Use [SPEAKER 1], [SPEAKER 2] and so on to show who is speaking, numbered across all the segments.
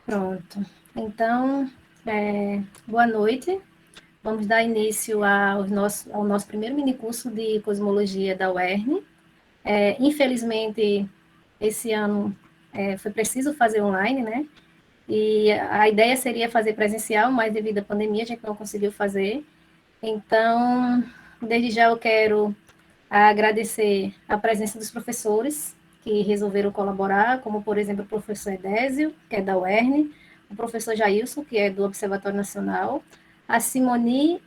[SPEAKER 1] Pronto. Então, boa noite. Vamos dar início ao nosso primeiro minicurso de Cosmologia da UERN. Infelizmente, esse ano foi preciso fazer online, né? E a ideia seria fazer presencial, mas devido à pandemia a gente não conseguiu fazer. Então, desde já eu quero agradecer a presença dos professores que resolveram colaborar, como, por exemplo, o professor Edésio, que é da UERN, o professor Jailson, que é do Observatório Nacional, a Simoni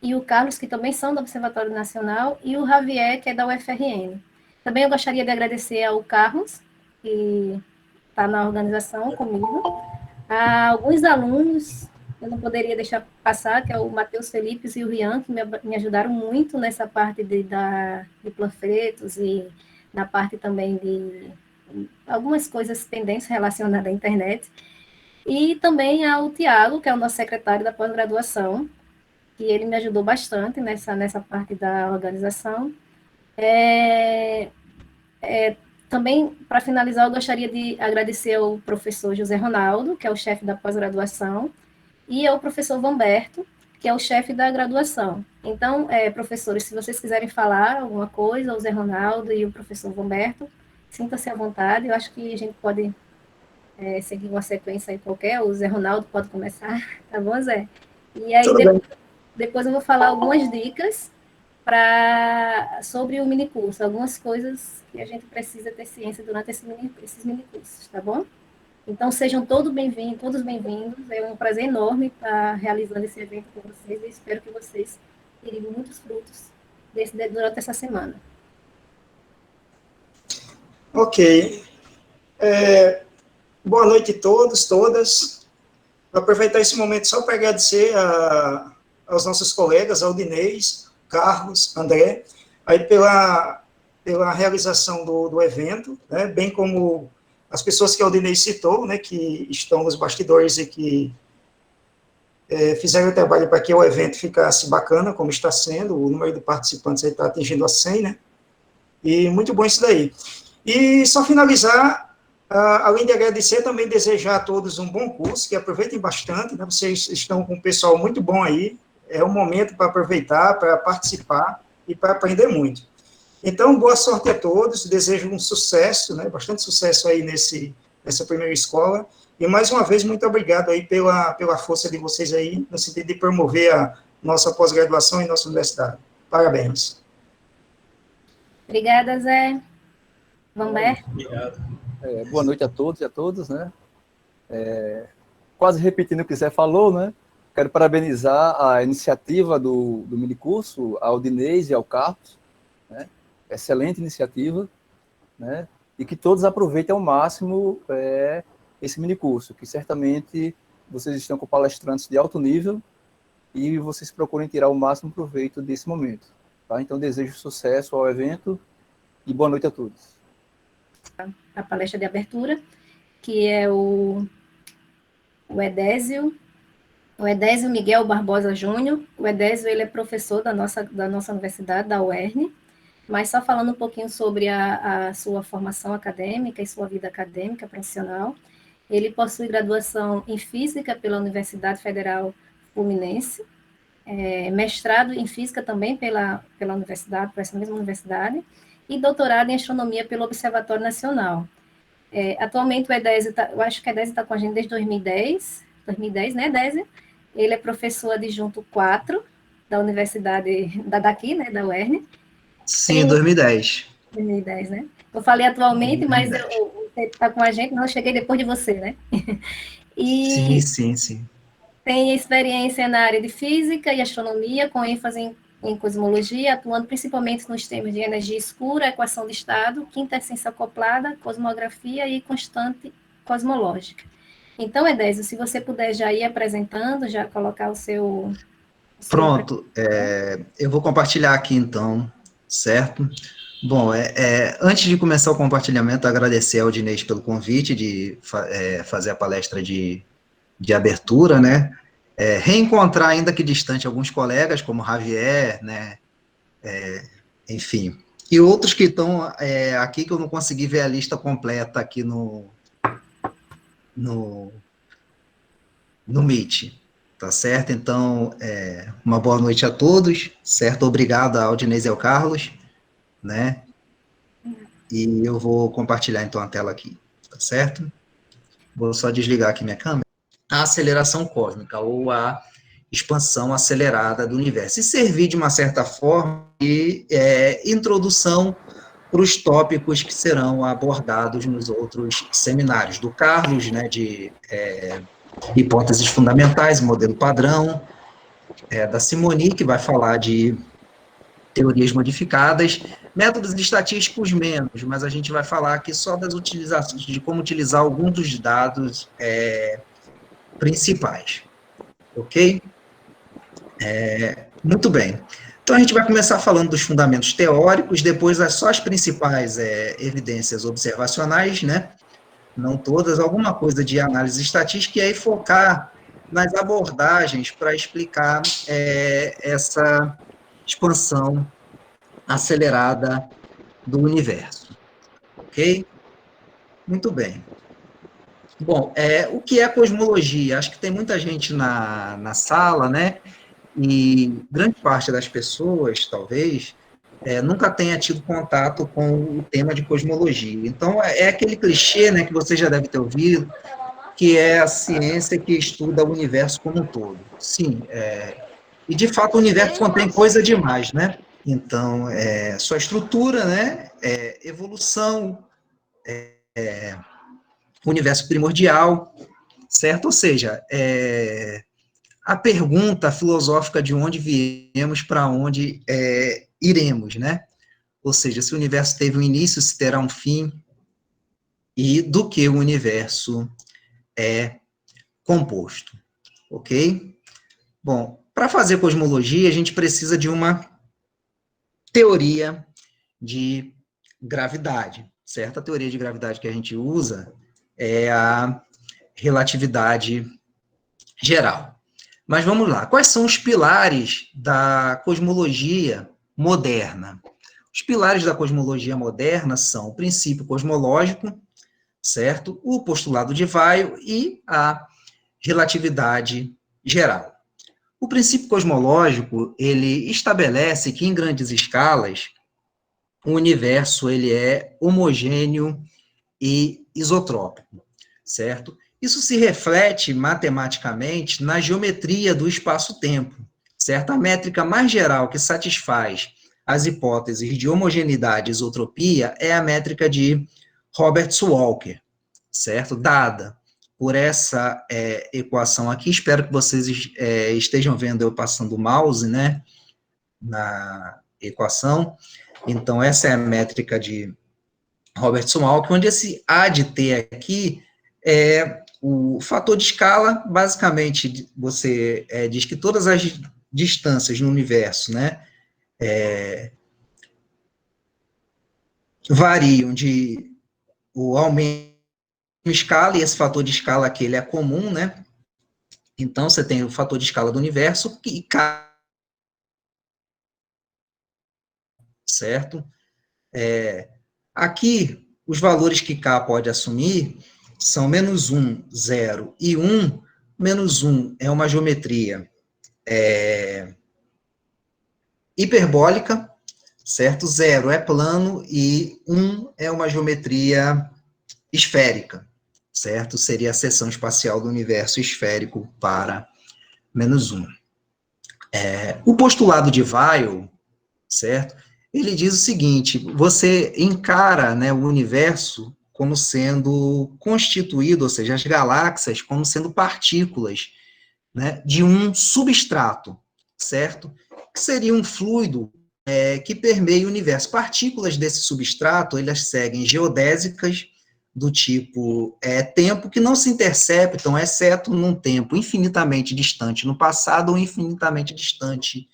[SPEAKER 1] e o Carlos, que também são do Observatório Nacional, e o Javier, que é da UFRN. Também eu gostaria de agradecer ao Carlos, que está na organização comigo, a alguns alunos, eu não poderia deixar passar, que é o Matheus Felipe e o Rian, que me ajudaram muito nessa parte de panfletos e na parte também de algumas coisas pendentes relacionadas à internet. E também ao Tiago, que é o nosso secretário da pós-graduação, que ele me ajudou bastante nessa parte da organização. É, Também, para finalizar, eu gostaria de agradecer ao professor José Ronaldo, que é o chefe da pós-graduação, e ao professor Vamberto, que é o chefe da graduação. Então, professores, se vocês quiserem falar alguma coisa, o Zé Ronaldo e o professor Vamberto, sinta-se à vontade. Eu acho que a gente pode seguir uma sequência aí qualquer. O Zé Ronaldo pode começar, tá bom, Zé? E aí,
[SPEAKER 2] Tudo bem.
[SPEAKER 1] depois eu vou falar algumas dicas sobre o minicurso, algumas coisas que a gente precisa ter ciência durante esses minicursos, tá bom? Então, sejam todos bem-vindos. É um prazer enorme estar realizando esse evento com vocês e espero que vocês tirem muitos frutos durante essa semana.
[SPEAKER 2] Ok. Boa noite a todos, todas. Vou aproveitar esse momento só para agradecer aos nossos colegas, Aldinês, Carlos, André, aí pela realização do evento, né, bem como as pessoas que a Aldinês citou, né, que estão nos bastidores e que fizeram o trabalho para que o evento ficasse bacana, como está sendo, o número de participantes está atingindo a 100, né, e muito bom isso daí. E só finalizar, além de agradecer, também desejar a todos um bom curso, que aproveitem bastante, né? Vocês estão com um pessoal muito bom aí, é um momento para aproveitar, para participar e para aprender muito. Então, boa sorte a todos, desejo um sucesso, né? Bastante sucesso aí nessa primeira escola, e mais uma vez, muito obrigado aí pela força de vocês aí, no sentido de promover a nossa pós-graduação em nossa universidade. Parabéns.
[SPEAKER 1] Obrigada, Zé. Vamber?
[SPEAKER 3] Obrigado.
[SPEAKER 4] Boa noite a todos e a todas, né? Quase repetindo o que Zé falou, né? Quero parabenizar a iniciativa do minicurso, ao Dinês e ao Carlos, né? Excelente iniciativa, né? E que todos aproveitem ao máximo esse minicurso, que certamente vocês estão com palestrantes de alto nível e vocês procurem tirar o máximo proveito desse momento, tá? Então, desejo sucesso ao evento e boa noite a todos.
[SPEAKER 1] A palestra de abertura, que é o Edésio, Miguel Barbosa Júnior. O Edésio, ele é professor da nossa universidade, da UERN, mas só falando um pouquinho sobre a sua formação acadêmica e sua vida acadêmica profissional. Ele possui graduação em Física pela Universidade Federal Fluminense, mestrado em Física também pela universidade, por essa mesma universidade, e doutorado em Astronomia pelo Observatório Nacional. Atualmente o Edésio, eu acho que o Edésio está com a gente desde 2010, né, Edésio? Ele é professor adjunto 4 da universidade daqui, né, da UERN.
[SPEAKER 5] Sim, 2010.
[SPEAKER 1] 2010, né? Eu falei atualmente, mas
[SPEAKER 5] 2010.
[SPEAKER 1] você está com a gente, mas eu cheguei depois de você, né?
[SPEAKER 5] Sim,
[SPEAKER 1] E
[SPEAKER 5] sim, sim.
[SPEAKER 1] tem experiência na área de física e astronomia, com ênfase em cosmologia, atuando principalmente nos temas de energia escura, equação de estado, quintessência acoplada, cosmografia e constante cosmológica. Então, Edésio, se você puder já ir apresentando, já colocar sua
[SPEAKER 5] Pronto,
[SPEAKER 1] apresentação.
[SPEAKER 5] eu vou compartilhar aqui então, certo? Bom, antes de começar o compartilhamento, agradecer ao Dinês pelo convite de fazer a palestra de abertura, né? Reencontrar, ainda que distante, alguns colegas, como Javier, né? Enfim, e outros que estão aqui que eu não consegui ver a lista completa aqui no no Meet, tá certo? Então, uma boa noite a todos, certo? Obrigado ao Aldinês e ao Carlos, né? E eu vou compartilhar então a tela aqui, tá certo? Vou só desligar aqui minha câmera. A aceleração cósmica, ou a expansão acelerada do universo. E servir, de uma certa forma, de introdução para os tópicos que serão abordados nos outros seminários. Do Carlos, né, de hipóteses fundamentais, modelo padrão, da Simoni, que vai falar de teorias modificadas, métodos estatísticos menos, mas a gente vai falar aqui só das utilizações, de como utilizar alguns dos dados principais, ok? Muito bem. Então, a gente vai começar falando dos fundamentos teóricos, depois só as principais evidências observacionais, né? Não todas, alguma coisa de análise estatística, e aí focar nas abordagens para explicar essa expansão acelerada do universo, ok? Muito bem. Bom, o que é cosmologia? Acho que tem muita gente na sala, né? E grande parte das pessoas, talvez, nunca tenha tido contato com o tema de cosmologia. Então, é aquele clichê, né, que você já deve ter ouvido, que é a ciência que estuda o universo como um todo. Sim, e de fato o universo contém coisa demais, né? Então, sua estrutura, né, evolução, universo primordial, certo? Ou seja, a pergunta filosófica de onde viemos para onde iremos, né? Ou seja, se o universo teve um início, se terá um fim, e do que o universo é composto, ok? Bom, para fazer cosmologia, a gente precisa de uma teoria de gravidade, certo? A teoria de gravidade que a gente usa é a relatividade geral. Mas vamos lá, quais são os pilares da cosmologia moderna? Os pilares da cosmologia moderna são o princípio cosmológico, certo? O postulado de Weyl e a relatividade geral. O princípio cosmológico, ele estabelece que em grandes escalas o universo ele é homogêneo e isotrópico, certo? Isso se reflete matematicamente na geometria do espaço-tempo, certo? A métrica mais geral que satisfaz as hipóteses de homogeneidade e isotropia é a métrica de Roberts-Walker, certo? Dada por essa equação aqui, espero que vocês estejam vendo eu passando o mouse, né, na equação. Então, essa é a métrica de Roberts-Walker, onde esse A de T aqui é o fator de escala. Basicamente, você diz que todas as distâncias no universo, né, variam de o aumento de escala, e esse fator de escala aqui ele é comum, né? Então, você tem o fator de escala do universo, e certo? Aqui, os valores que K pode assumir são -1, 0 e 1. -1 é uma geometria hiperbólica, certo? 0 é plano e 1 é uma geometria esférica, certo? Seria a seção espacial do universo esférico para -1. O postulado de Weyl, certo? Ele diz o seguinte: você encara, né, o universo como sendo constituído, ou seja, as galáxias como sendo partículas, né, de um substrato, certo? Que seria um fluido que permeia o universo. Partículas desse substrato, elas seguem geodésicas do tipo tempo, que não se interceptam, exceto num tempo infinitamente distante no passado ou infinitamente distante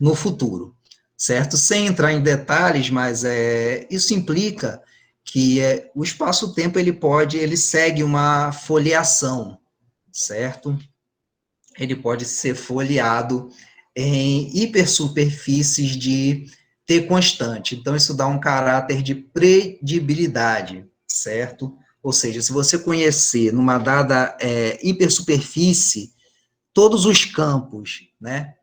[SPEAKER 5] no futuro, certo? Sem entrar em detalhes, mas isso implica que o espaço-tempo ele segue uma foliação, certo? Ele pode ser foliado em hipersuperfícies de T constante. Então, isso dá um caráter de predibilidade, certo? Ou seja, se você conhecer numa dada hipersuperfície todos os campos, né,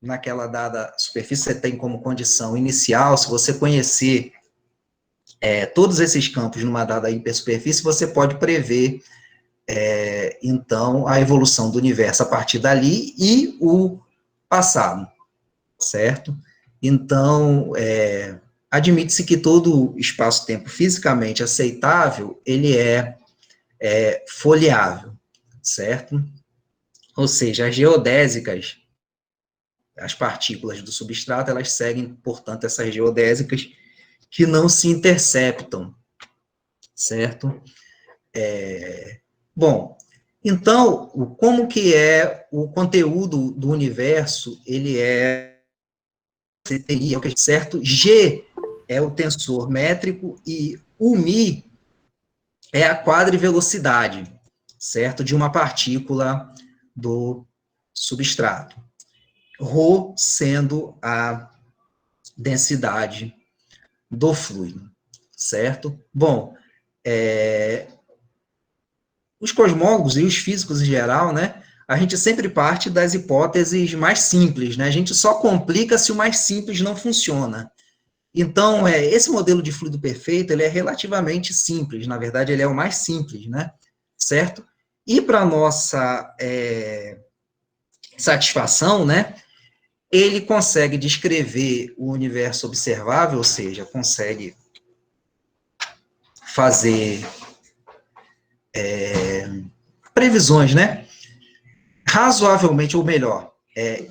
[SPEAKER 5] naquela dada superfície você tem como condição inicial, se você conhecer todos esses campos numa dada hipersuperfície, você pode prever, então, a evolução do universo a partir dali e o passado, certo? Então, admite-se que todo espaço-tempo fisicamente aceitável, ele é folheável, certo? Ou seja, as geodésicas, as partículas do substrato, elas seguem, portanto, essas geodésicas que não se interceptam, certo? Bom, então, como que é o conteúdo do universo? Ele certo? G é o tensor métrico e o μ é a quadrivelocidade, certo? De uma partícula do substrato. Rho sendo a densidade do fluido, certo? Bom, os cosmólogos e os físicos em geral, né, a gente sempre parte das hipóteses mais simples, né? A gente só complica se o mais simples não funciona. Então, esse modelo de fluido perfeito, ele é relativamente simples, na verdade, ele é o mais simples, né? Certo? E para nossa satisfação, né, ele consegue descrever o universo observável, ou seja, consegue fazer previsões, né? Razoavelmente, ou melhor,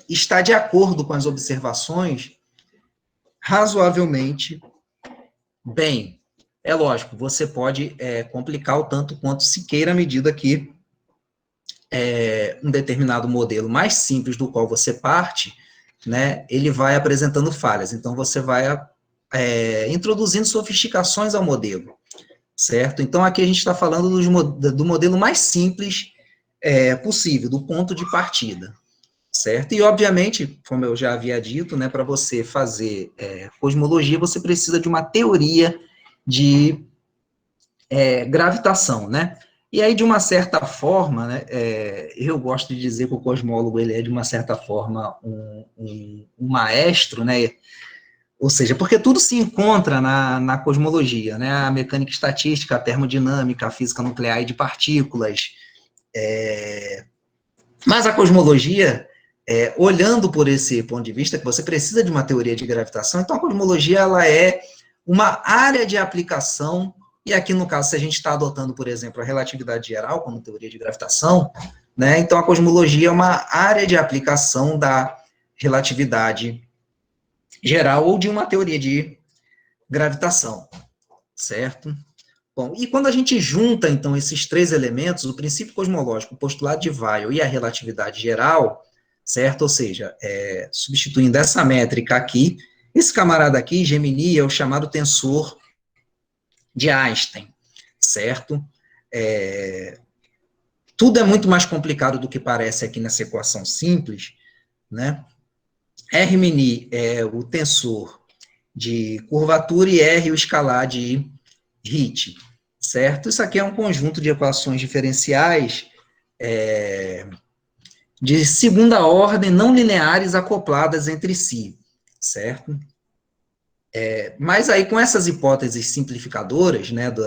[SPEAKER 5] está de acordo com as observações razoavelmente bem. É lógico, você pode complicar o tanto quanto se queira à medida que um determinado modelo mais simples do qual você parte, né, ele vai apresentando falhas. Então, você vai introduzindo sofisticações ao modelo, certo? Então, aqui a gente está falando do modelo mais simples possível, do ponto de partida, certo? E, obviamente, como eu já havia dito, né, para você fazer cosmologia, você precisa de uma teoria de gravitação, né? E aí, de uma certa forma, né, eu gosto de dizer que o cosmólogo, ele é, de uma certa forma, um maestro, né? Ou seja, porque tudo se encontra na cosmologia, né? A mecânica estatística, a termodinâmica, a física nuclear e de partículas. Mas a cosmologia, olhando por esse ponto de vista, que você precisa de uma teoria de gravitação, então a cosmologia, ela é uma área de aplicação. E aqui, no caso, se a gente está adotando, por exemplo, a relatividade geral como teoria de gravitação, né, então a cosmologia é uma área de aplicação da relatividade geral ou de uma teoria de gravitação, certo? Bom, e quando a gente junta, então, esses três elementos, o princípio cosmológico, o postulado de Weyl e a relatividade geral, certo? Ou seja, substituindo essa métrica aqui, esse camarada aqui, Gemini, é o chamado tensor de Einstein, certo? Tudo é muito mais complicado do que parece aqui nessa equação simples, né? R-mini é o tensor de curvatura e R o escalar de Hit, certo? Isso aqui é um conjunto de equações diferenciais de segunda ordem, não lineares, acopladas entre si, certo? Mas aí, com essas hipóteses simplificadoras, né, do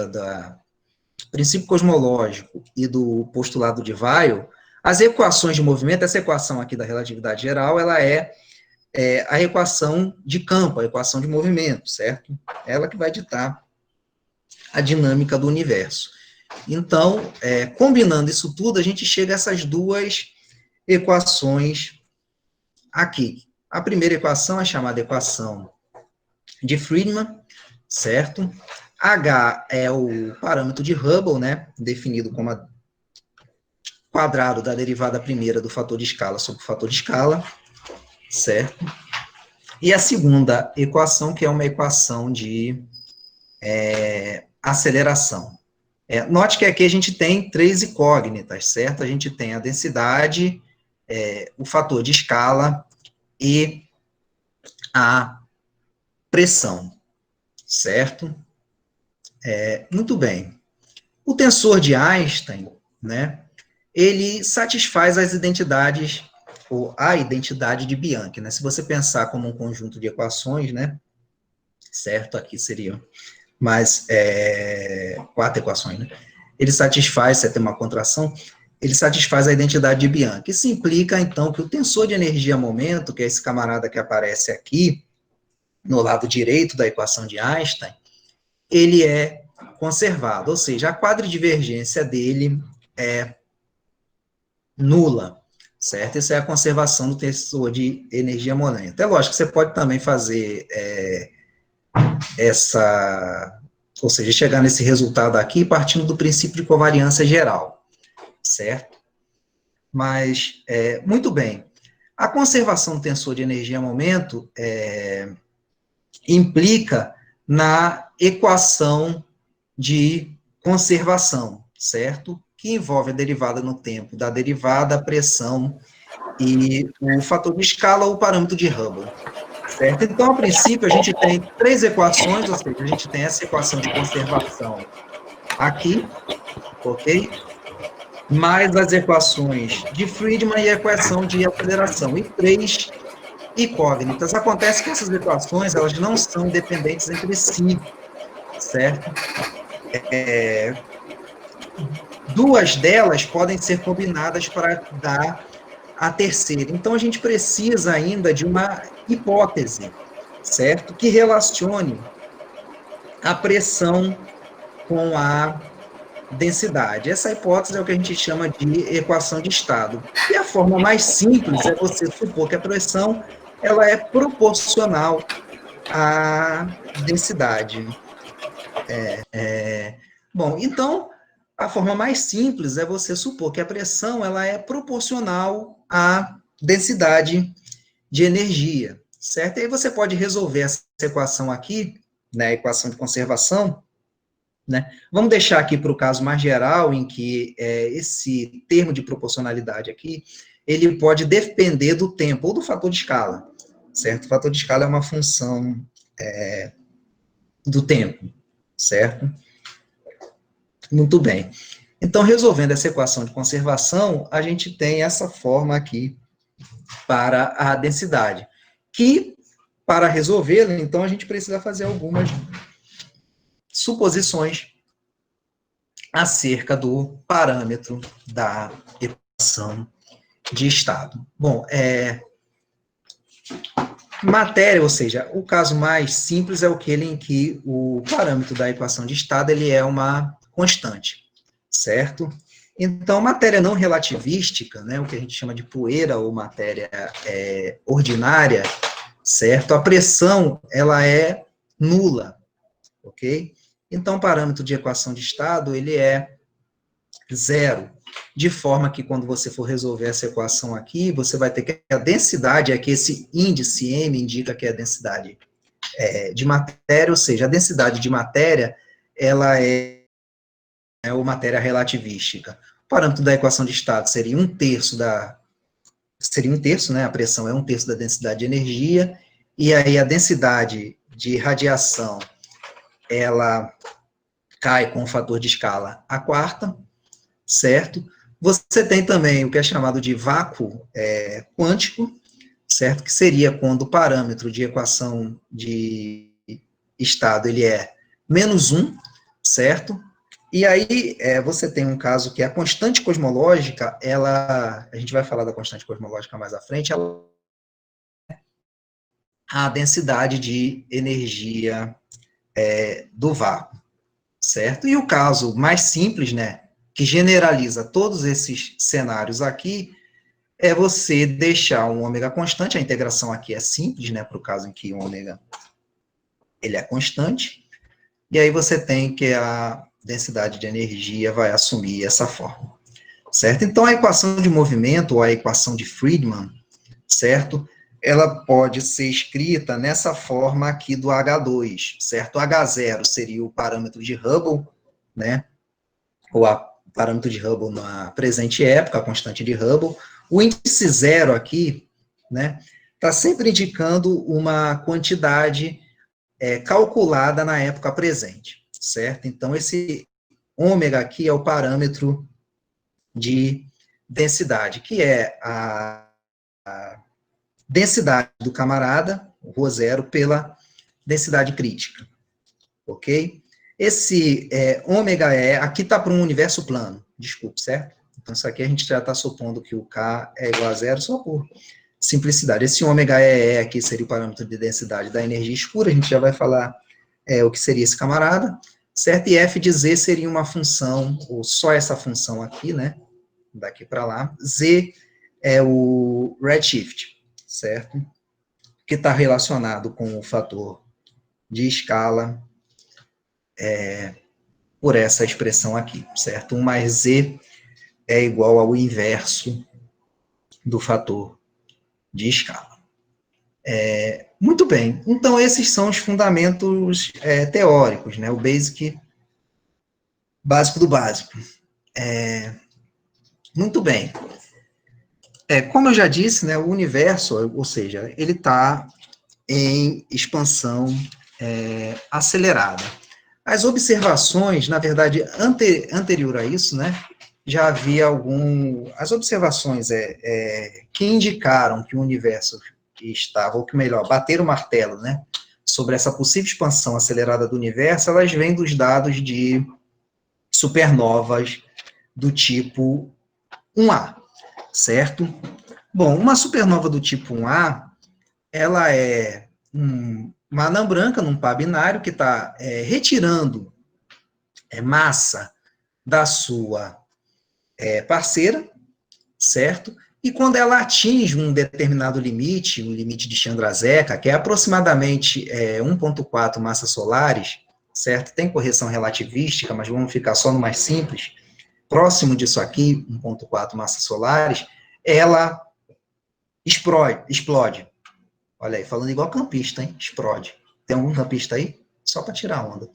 [SPEAKER 5] princípio cosmológico e do postulado de Weyl, as equações de movimento, essa equação aqui da relatividade geral, ela é a equação de campo, a equação de movimento, certo? Ela que vai ditar a dinâmica do universo. Então, combinando isso tudo, a gente chega a essas duas equações aqui. A primeira equação é chamada equação de Friedmann, certo? H é o parâmetro de Hubble, né, definido como quadrado da derivada primeira do fator de escala sobre o fator de escala, certo? E a segunda equação, que é uma equação de aceleração. Note que aqui a gente tem três incógnitas, certo? A gente tem a densidade, o fator de escala e a pressão, certo? Muito bem. O tensor de Einstein, né, ele satisfaz as identidades, ou a identidade de Bianchi, né? Se você pensar como um conjunto de equações, né, certo? Aqui seriam mais 4 equações, né? Ele satisfaz, se tem uma contração, ele satisfaz a identidade de Bianchi. Isso implica, então, que o tensor de energia-momento, que é esse camarada que aparece aqui, no lado direito da equação de Einstein, ele é conservado, ou seja, a quadridivergência dele é nula, certo? Essa é a conservação do tensor de energia-momento. É lógico que você pode também fazer ou seja, chegar nesse resultado aqui partindo do princípio de covariância geral, certo? Mas, muito bem, a conservação do tensor de energia-momento implica na equação de conservação, certo? Que envolve a derivada no tempo da derivada, a pressão e o fator de escala ou o parâmetro de Hubble, certo? Então, a princípio, a gente tem 3 equações, ou seja, a gente tem essa equação de conservação aqui, ok? Mais as equações de Friedman e a equação de aceleração, e 3 incógnitas. Acontece que essas equações, elas não são dependentes entre si, certo? 2 delas podem ser combinadas para dar a terceira. Então, a gente precisa ainda de uma hipótese, certo? Que relacione a pressão com a densidade. Essa hipótese é o que a gente chama de equação de estado. E a forma mais simples é você supor que a pressão ela é proporcional à densidade. Bom, então, a forma mais simples é você supor que a pressão ela é proporcional à densidade de energia, certo? E aí você pode resolver essa equação aqui, né, a equação de conservação, né? Vamos deixar aqui para o caso mais geral, em que esse termo de proporcionalidade aqui, ele pode depender do tempo ou do fator de escala, certo? O fator de escala é uma função do tempo, certo? Muito bem. Então, resolvendo essa equação de conservação, a gente tem essa forma aqui para a densidade, que, para resolvê-la, então, a gente precisa fazer algumas suposições acerca do parâmetro da equação de estado. Bom, matéria, ou seja, o caso mais simples é aquele em que o parâmetro da equação de estado ele é uma constante, certo? Então, matéria não relativística, né, o que a gente chama de poeira ou matéria ordinária, certo? A pressão, ela é nula, ok? Então, o parâmetro de equação de estado, ele é zero, de forma que quando você for resolver essa equação aqui, você vai ter que a densidade, aqui esse índice M indica que é a densidade de matéria, ou seja, a densidade de matéria, ela é uma matéria relativística. O parâmetro da equação de estado seria 1/3 né, a pressão é 1/3 da densidade de energia, e aí a densidade de radiação, ela cai com o fator de escala a quarta, certo? Você tem também o que é chamado de vácuo quântico, certo? Que seria quando o parâmetro de equação de estado, ele é -1, certo? E aí, você tem um caso que é a constante cosmológica, a gente vai falar da constante cosmológica mais à frente, ela a densidade de energia do vácuo, certo? E o caso mais simples, né, que generaliza todos esses cenários aqui, é você deixar um ômega constante, a integração aqui é simples, né, para o caso em que o ômega ele é constante, e aí você tem que a densidade de energia vai assumir essa forma, certo? Então, a equação de movimento, ou a equação de Friedman, certo? Ela pode ser escrita nessa forma aqui do H2, certo? H0 seria o parâmetro de Hubble, né? Ou o parâmetro de Hubble na presente época, a constante de Hubble. O índice zero aqui, né? Está sempre indicando uma quantidade calculada na época presente, certo? Então, esse ômega aqui é o parâmetro de densidade, que é a densidade do camarada, o ρ0, pela densidade crítica, ok? Esse ômega aqui está para um universo plano, desculpe, certo? Então, isso aqui a gente já está supondo que o K é igual a zero só por simplicidade. Esse ômega aqui seria o parâmetro de densidade da energia escura, a gente já vai falar o que seria esse camarada, certo? E f de z seria uma função, ou só essa função aqui, né? Daqui para lá. Z é o redshift, certo? Que está relacionado com o fator de escala por essa expressão aqui, certo? 1 mais z é igual ao inverso do fator de escala. Muito bem, então esses são os fundamentos teóricos, né? O básico do básico. Muito bem. Como eu já disse, né, o universo, ou seja, ele está em expansão acelerada. As observações, na verdade, anterior a isso, né, já havia as observações que indicaram que o universo estava, ou que melhor, bateram o martelo, né, sobre essa possível expansão acelerada do universo, elas vêm dos dados de supernovas do tipo 1A, certo? Bom, uma supernova do tipo 1A, ela é uma anã branca num par binário que está retirando massa da sua parceira, certo? E quando ela atinge um determinado limite, o limite de Chandrasekhar, que é aproximadamente 1,4 massas solares, certo? Tem correção relativística, mas vamos ficar só no mais simples. Próximo disso aqui, 1,4 massas solares, ela explode. Olha aí, falando igual campista, hein? Explode. Tem algum campista aí? Só para tirar onda.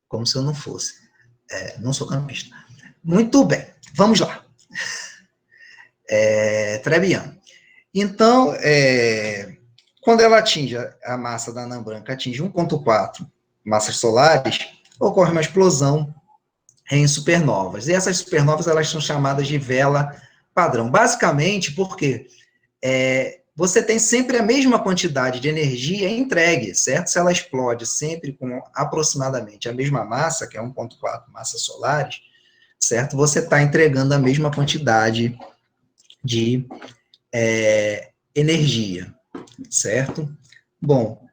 [SPEAKER 5] Como se eu não fosse. Não sou campista. Muito bem, vamos lá. Très bien. Então, quando ela atinge a massa da anã branca, atinge 1,4 massas solares, ocorre uma explosão em supernovas. E essas supernovas, elas são chamadas de vela padrão. Basicamente, porque você tem sempre a mesma quantidade de energia entregue, certo? Se ela explode sempre com aproximadamente a mesma massa, que é 1,4 massas solares, certo? Você está entregando a mesma quantidade de energia, certo? Bom,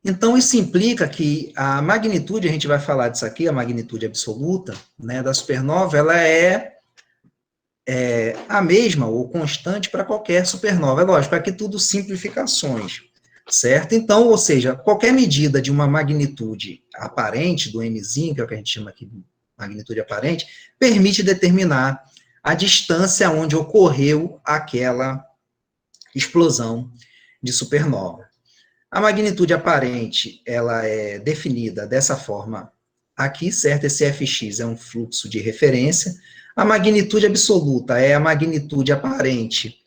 [SPEAKER 5] então isso implica que a magnitude, a gente vai falar disso aqui, a magnitude absoluta, né, da supernova, ela é a mesma ou constante para qualquer supernova. É lógico, aqui tudo simplificações, certo? Então, ou seja, qualquer medida de uma magnitude aparente, do mzinho, que é o que a gente chama aqui de magnitude aparente, permite determinar a distância onde ocorreu aquela explosão de supernova. A magnitude aparente, ela é definida dessa forma aqui, certo? Esse fx é um fluxo de referência. A magnitude absoluta é a magnitude aparente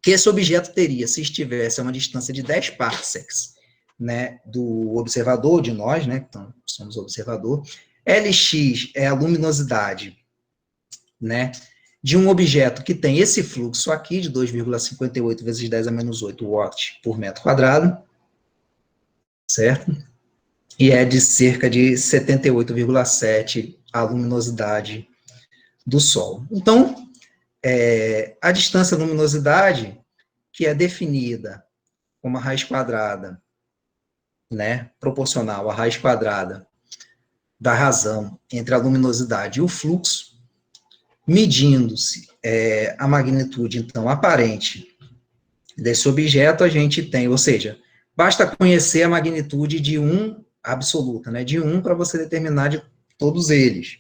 [SPEAKER 5] que esse objeto teria se estivesse a uma distância de 10 parsecs, né, do observador, de nós, né, então somos o observador. Lx é a luminosidade, né, de um objeto que tem esse fluxo aqui, de 2,58 vezes 10 a menos 8 watts por metro quadrado, certo? E é de cerca de 78,7 a luminosidade do Sol. Então, a distância luminosidade, que é definida como a raiz quadrada, né, proporcional à raiz quadrada da razão entre a luminosidade e o fluxo, medindo-se a magnitude, então, aparente desse objeto, a gente tem, ou seja, basta conhecer a magnitude de 1 absoluta, né, de 1 para você determinar de todos eles,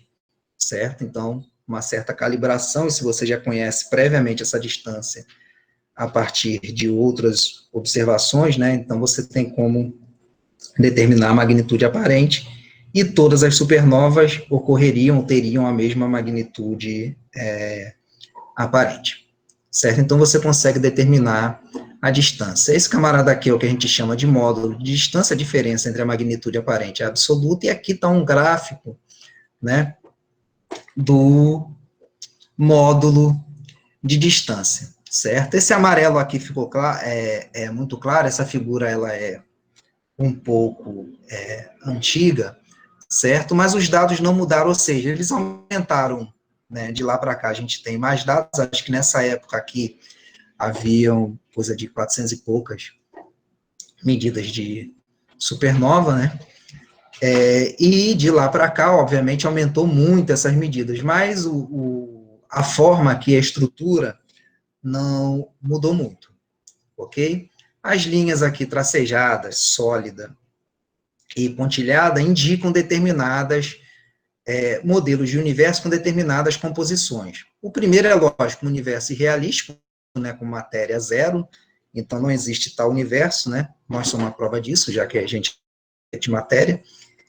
[SPEAKER 5] certo? Então, uma certa calibração, e se você já conhece previamente essa distância a partir de outras observações, né, então você tem como determinar a magnitude aparente, e todas as supernovas teriam a mesma magnitude aparente, certo? Então você consegue determinar a distância. Esse camarada aqui é o que a gente chama de módulo de distância, a diferença entre a magnitude aparente e a absoluta, e aqui está um gráfico né, do módulo de distância, certo? Esse amarelo aqui ficou claro, é muito claro, essa figura ela é um pouco antiga, certo? Mas os dados não mudaram, ou seja, eles aumentaram, né? De lá para cá a gente tem mais dados, acho que nessa época aqui haviam coisa de 400 e poucas medidas de supernova, né? E de lá para cá, obviamente, aumentou muito essas medidas, mas a forma aqui, a estrutura, não mudou muito, ok? As linhas aqui tracejadas, sólida e pontilhada, indicam determinadas modelos de universo com determinadas composições. O primeiro é, lógico, um universo irrealístico, né, com matéria zero, então não existe tal universo, né? Nós somos uma prova disso, já que a gente é de matéria.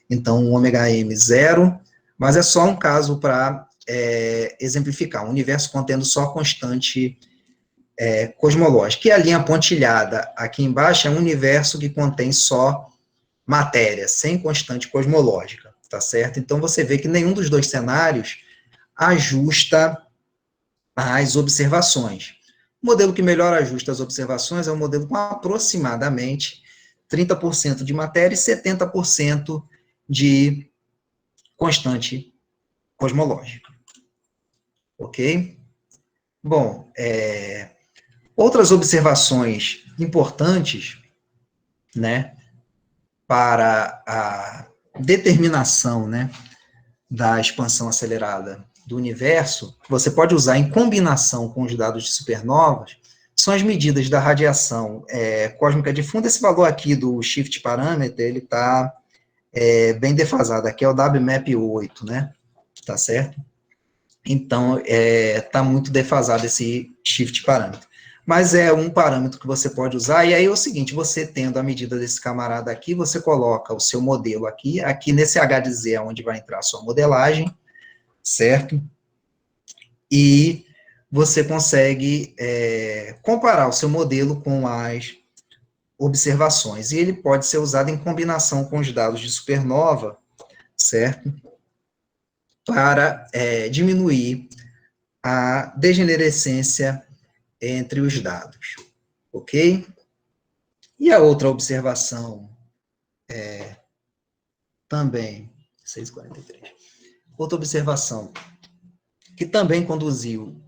[SPEAKER 5] Então, o ômega m zero, mas é só um caso para exemplificar, um universo contendo só constante cosmológica. E a linha pontilhada aqui embaixo é um universo que contém só matéria, sem constante cosmológica, tá certo? Então, você vê que nenhum dos dois cenários ajusta as observações. O modelo que melhor ajusta as observações é o modelo com aproximadamente 30% de matéria e 70% de constante cosmológica. Ok? Bom, outras observações importantes, né, para a determinação, né, da expansão acelerada do universo, você pode usar em combinação com os dados de supernovas, são as medidas da radiação cósmica de fundo. Esse valor aqui do shift parameter, ele está bem defasado, aqui é o WMAP 8, né, tá certo? Então, está muito defasado esse shift parâmetro. Mas é um parâmetro que você pode usar, e aí é o seguinte, você tendo a medida desse camarada aqui, você coloca o seu modelo aqui nesse H de Z é onde vai entrar a sua modelagem, certo? E você consegue comparar o seu modelo com as observações, e ele pode ser usado em combinação com os dados de supernova, certo? Para diminuir a degenerescência entre os dados, ok? E a outra observação também, 6:43, outra observação que também conduziu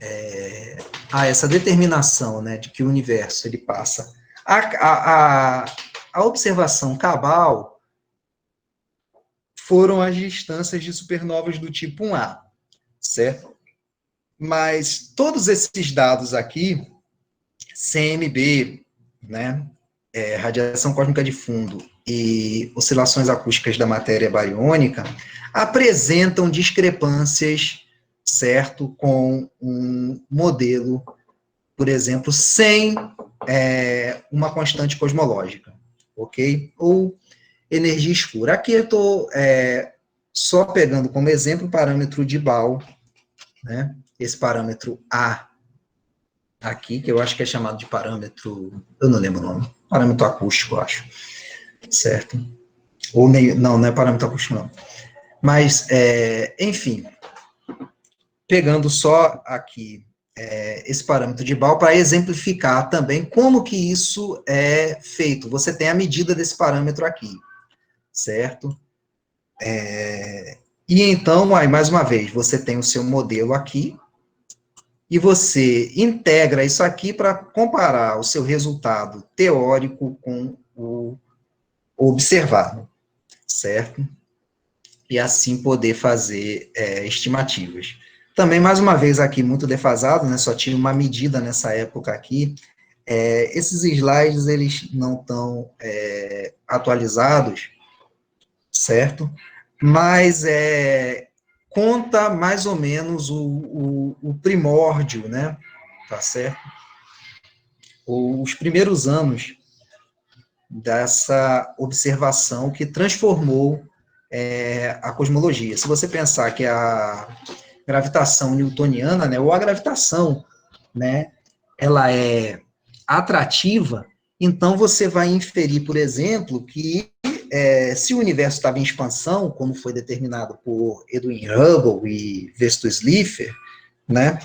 [SPEAKER 5] a essa determinação, né, de que o universo ele passa a observação cabal foram as distâncias de supernovas do tipo 1A, certo? Mas todos esses dados aqui, CMB, né, radiação cósmica de fundo e oscilações acústicas da matéria bariônica, apresentam discrepâncias, certo, com um modelo, por exemplo, sem uma constante cosmológica, ok? Ou energia escura. Aqui eu estou só pegando como exemplo o parâmetro de Bal, né? Esse parâmetro A aqui, que eu acho que é chamado de parâmetro, eu não lembro o nome, parâmetro acústico, eu acho, certo? Ou meio, não é parâmetro acústico, não. Mas, enfim, pegando só aqui esse parâmetro de Bal para exemplificar também como que isso é feito. Você tem a medida desse parâmetro aqui, certo? E então, aí, mais uma vez, você tem o seu modelo aqui, e você integra isso aqui para comparar o seu resultado teórico com o observado, certo? E assim poder fazer estimativas. Também, mais uma vez, aqui muito defasado, né? Só tinha uma medida nessa época aqui. Esses slides, eles não estão atualizados, certo? Mas conta mais ou menos o primórdio, né? Tá certo? Os primeiros anos dessa observação que transformou a cosmologia. Se você pensar que a gravitação newtoniana, né, ou a gravitação, né, ela é atrativa, então você vai inferir, por exemplo, que se o universo estava em expansão, como foi determinado por Edwin Hubble e Vestus Slipher, né?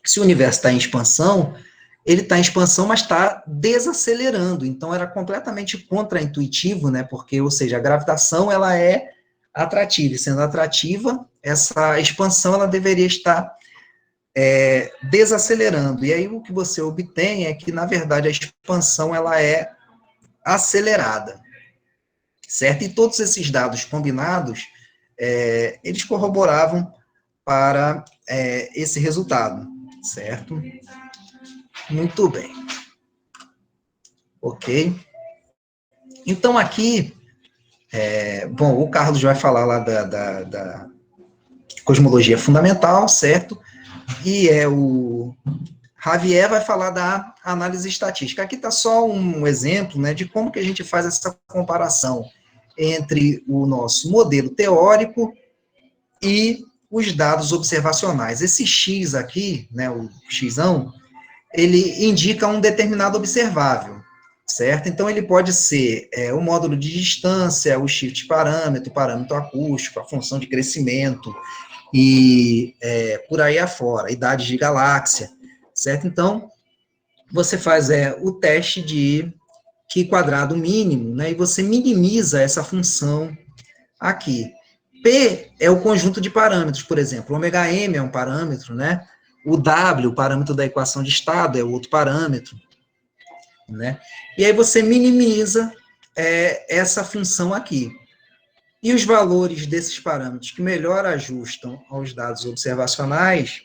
[SPEAKER 5] Se o universo está em expansão, ele está em expansão, mas está desacelerando. Então, era completamente contraintuitivo, né? Porque, ou seja, a gravitação, ela é atrativa, e sendo atrativa, essa expansão, ela deveria estar desacelerando. E aí, o que você obtém é que, na verdade, a expansão, ela é acelerada, certo? E todos esses dados combinados, eles corroboravam para esse resultado, certo? Muito bem. Ok. Então, aqui, bom, o Carlos vai falar lá da cosmologia fundamental, certo? E o Javier vai falar da análise estatística. Aqui está só um exemplo, né, de como que a gente faz essa comparação entre o nosso modelo teórico e os dados observacionais. Esse X aqui, né, o Xão, ele indica um determinado observável, certo? Então, ele pode ser o módulo de distância, o shift parâmetro, o parâmetro acústico, a função de crescimento, e por aí afora, idade de galáxia, certo? Então, você faz o teste de Q quadrado mínimo, né, e você minimiza essa função aqui. P é o conjunto de parâmetros, por exemplo, o ômega m é um parâmetro, né? O W, o parâmetro da equação de estado, é outro parâmetro, né? E aí você minimiza essa função aqui. E os valores desses parâmetros que melhor ajustam aos dados observacionais,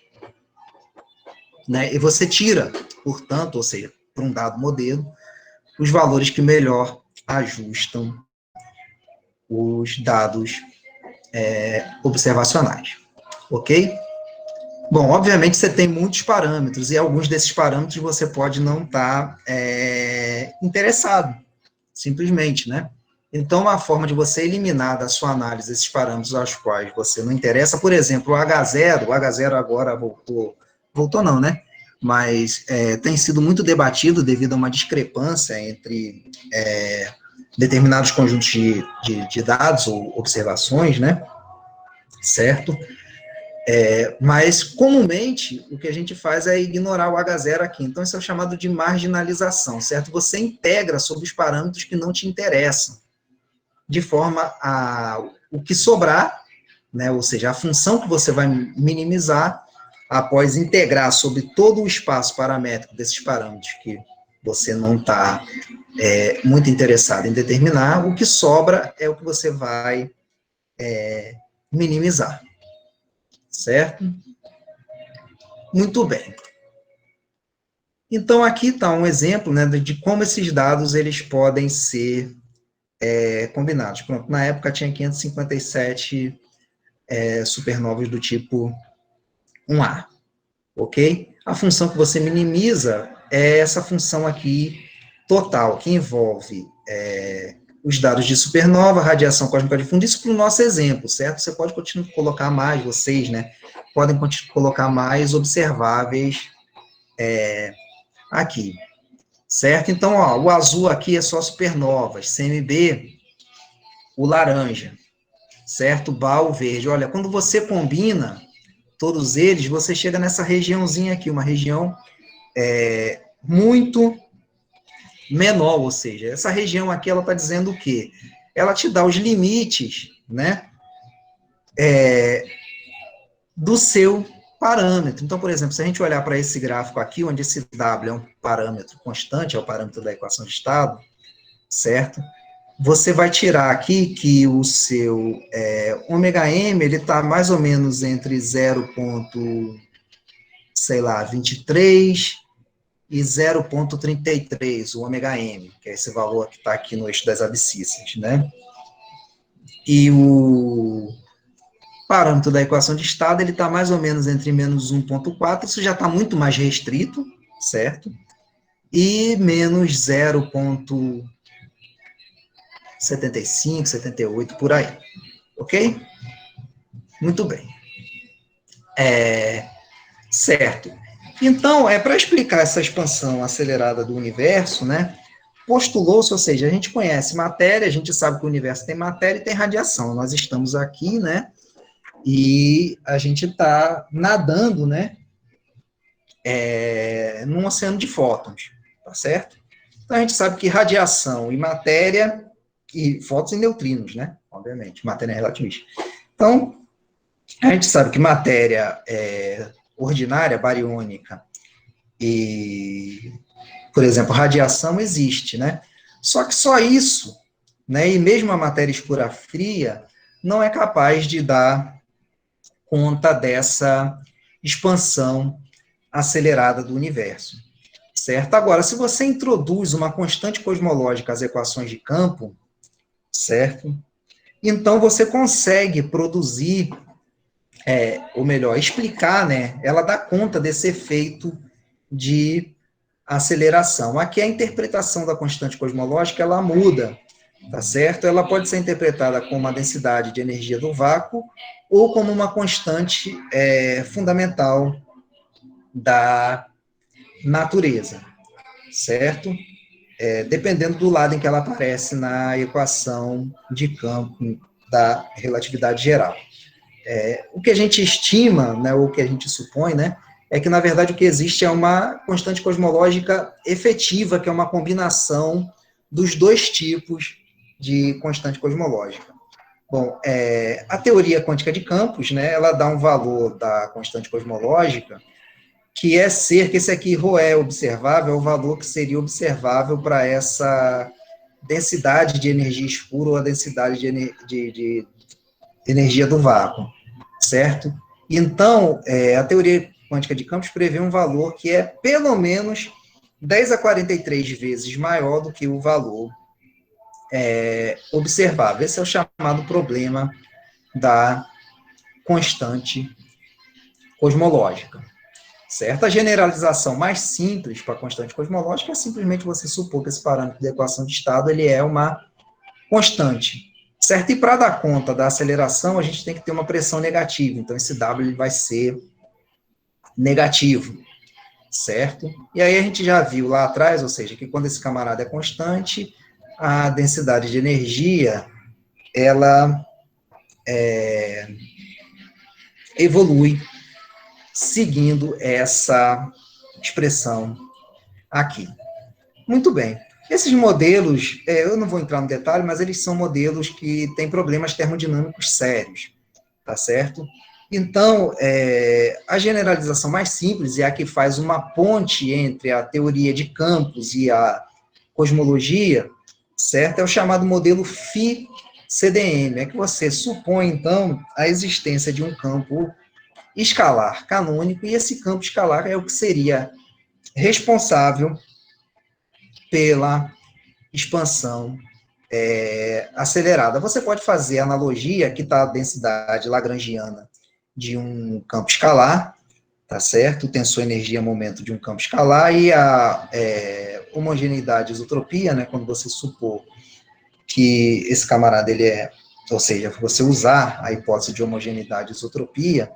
[SPEAKER 5] né? E você tira, portanto, ou seja, para um dado modelo, os valores que melhor ajustam os dados observacionais, ok? Bom, obviamente você tem muitos parâmetros, e alguns desses parâmetros você pode não estar interessado, simplesmente, né? Então, uma forma de você eliminar da sua análise esses parâmetros aos quais você não interessa, por exemplo, o H0 agora voltou não, né? Mas tem sido muito debatido devido a uma discrepância entre determinados conjuntos de dados ou observações, né? Certo? Mas, comumente, o que a gente faz é ignorar o H0 aqui. Então, isso é chamado de marginalização, certo? Você integra sobre os parâmetros que não te interessam, de forma a o que sobrar, né? Ou seja, a função que você vai minimizar, após integrar sobre todo o espaço paramétrico desses parâmetros que você não está muito interessado em determinar, o que sobra é o que você vai minimizar. Certo? Muito bem. Então, aqui está um exemplo, né, de como esses dados eles podem ser combinados. Pronto, na época tinha 557 supernovas do tipo 1A, ok? A função que você minimiza é essa função aqui total, que envolve os dados de supernova, radiação cósmica difundida, isso para o nosso exemplo, certo? Você pode continuar a colocar mais, vocês, né, podem colocar mais observáveis aqui, certo? Então, ó, o azul aqui é só supernovas, CMB, o laranja, certo? O BA, o verde. Olha, quando você combina todos eles, você chega nessa regiãozinha aqui, uma região muito menor, ou seja, essa região aqui, ela está dizendo o quê? Ela te dá os limites, né, do seu parâmetro. Então, por exemplo, se a gente olhar para esse gráfico aqui, onde esse W é um parâmetro constante, é o parâmetro da equação de estado, certo? Você vai tirar aqui que o seu ômega m, ele está mais ou menos entre 0,23 e 0,33, o ômega m, que é esse valor que está aqui no eixo das abscissas, né? E o parâmetro da equação de estado, ele está mais ou menos entre menos 1,4, isso já está muito mais restrito, certo? E menos 0,75, 78, por aí, ok? Muito bem. Certo. Então, para explicar essa expansão acelerada do universo, né, postulou-se, ou seja, a gente conhece matéria, a gente sabe que o universo tem matéria e tem radiação. Nós estamos aqui, né, e a gente está nadando, né, num oceano de fótons, tá certo? Então, a gente sabe que radiação e matéria, e fótons e neutrinos, né, obviamente, matéria relativista. Então, a gente sabe que matéria ordinária, bariônica, e, por exemplo, radiação existe, né? Só que só isso, né, e mesmo a matéria escura fria, não é capaz de dar conta dessa expansão acelerada do universo, certo? Agora, se você introduz uma constante cosmológica às equações de campo, certo? Então, você consegue produzir, ou melhor, explicar, né? Ela dá conta desse efeito de aceleração. Aqui a interpretação da constante cosmológica, ela muda, tá certo? Ela pode ser interpretada como a densidade de energia do vácuo ou como uma constante fundamental da natureza, certo? Dependendo do lado em que ela aparece na equação de campo da relatividade geral. O que a gente estima, né, ou o que a gente supõe, né, é que, na verdade, o que existe é uma constante cosmológica efetiva, que é uma combinação dos dois tipos de constante cosmológica. Bom, a teoria quântica de campos, né, ela dá um valor da constante cosmológica, que é que esse aqui, ρ é observável, é o valor que seria observável para essa densidade de energia escura ou a densidade de energia do vácuo, certo? Então, a teoria quântica de campos prevê um valor que é pelo menos 10 a 43 vezes maior do que o valor observável. Esse é o chamado problema da constante cosmológica, certo? A generalização mais simples para a constante cosmológica é simplesmente você supor que esse parâmetro da equação de estado ele é uma constante, certo? E para dar conta da aceleração, a gente tem que ter uma pressão negativa, então esse W ele vai ser negativo, certo? E aí a gente já viu lá atrás, ou seja, que quando esse camarada é constante, a densidade de energia, ela evolui seguindo essa expressão aqui. Muito bem. Esses modelos, eu não vou entrar no detalhe, mas eles são modelos que têm problemas termodinâmicos sérios, tá certo? Então, a generalização mais simples é a que faz uma ponte entre a teoria de campos e a cosmologia, certo? É o chamado modelo Phi-CDM, é que você supõe, então, a existência de um campo escalar canônico, e esse campo escalar é o que seria responsável pela expansão acelerada. Você pode fazer a analogia que está a densidade lagrangiana de um campo escalar, tá certo? O tensor energia-momento de um campo escalar e a homogeneidade isotropia, né, quando você supor que esse camarada, ou seja, você usar a hipótese de homogeneidade isotropia,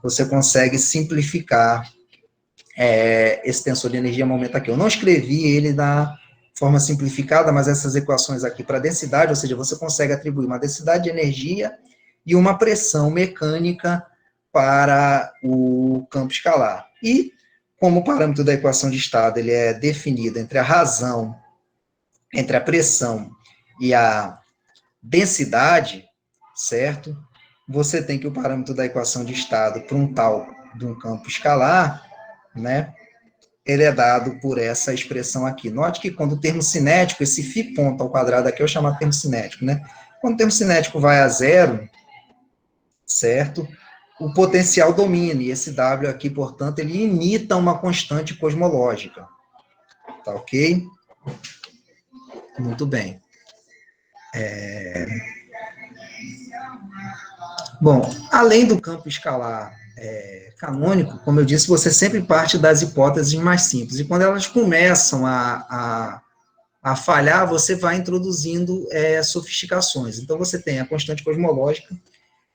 [SPEAKER 5] você consegue simplificar esse tensor de energia-momento aqui. Eu não escrevi ele da forma simplificada, mas essas equações aqui para densidade, ou seja, você consegue atribuir uma densidade de energia e uma pressão mecânica para o campo escalar. E, como o parâmetro da equação de estado ele é definido entre a razão, entre a pressão e a densidade, certo? Você tem que o parâmetro da equação de estado para um tal de um campo escalar, né, ele é dado por essa expressão aqui. Note que quando o termo cinético, esse φ ponto ao quadrado aqui é o chamado termo cinético, né? Quando o termo cinético vai a zero, certo? O potencial domina, e esse W aqui, portanto, ele imita uma constante cosmológica. Tá ok? Muito bem. Bom, além do campo escalar canônico, como eu disse, você sempre parte das hipóteses mais simples. E quando elas começam a falhar, você vai introduzindo sofisticações. Então, você tem a constante cosmológica,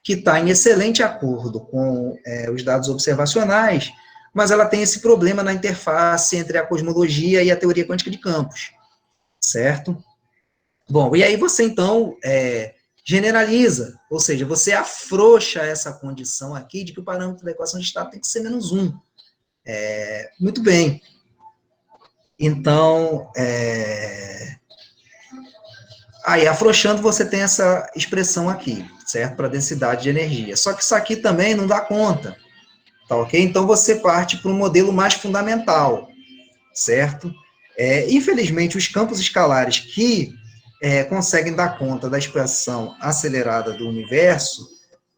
[SPEAKER 5] que está em excelente acordo com os dados observacionais, mas ela tem esse problema na interface entre a cosmologia e a teoria quântica de campos, certo? Bom, e aí você, então, generaliza, ou seja, você afrouxa essa condição aqui de que o parâmetro da equação de estado tem que ser -1. Muito bem. Então, aí, afrouxando, você tem essa expressão aqui, certo? Para densidade de energia. Só que isso aqui também não dá conta, tá ok? Então, você parte para um modelo mais fundamental, certo? Infelizmente, os campos escalares que conseguem dar conta da expressão acelerada do universo,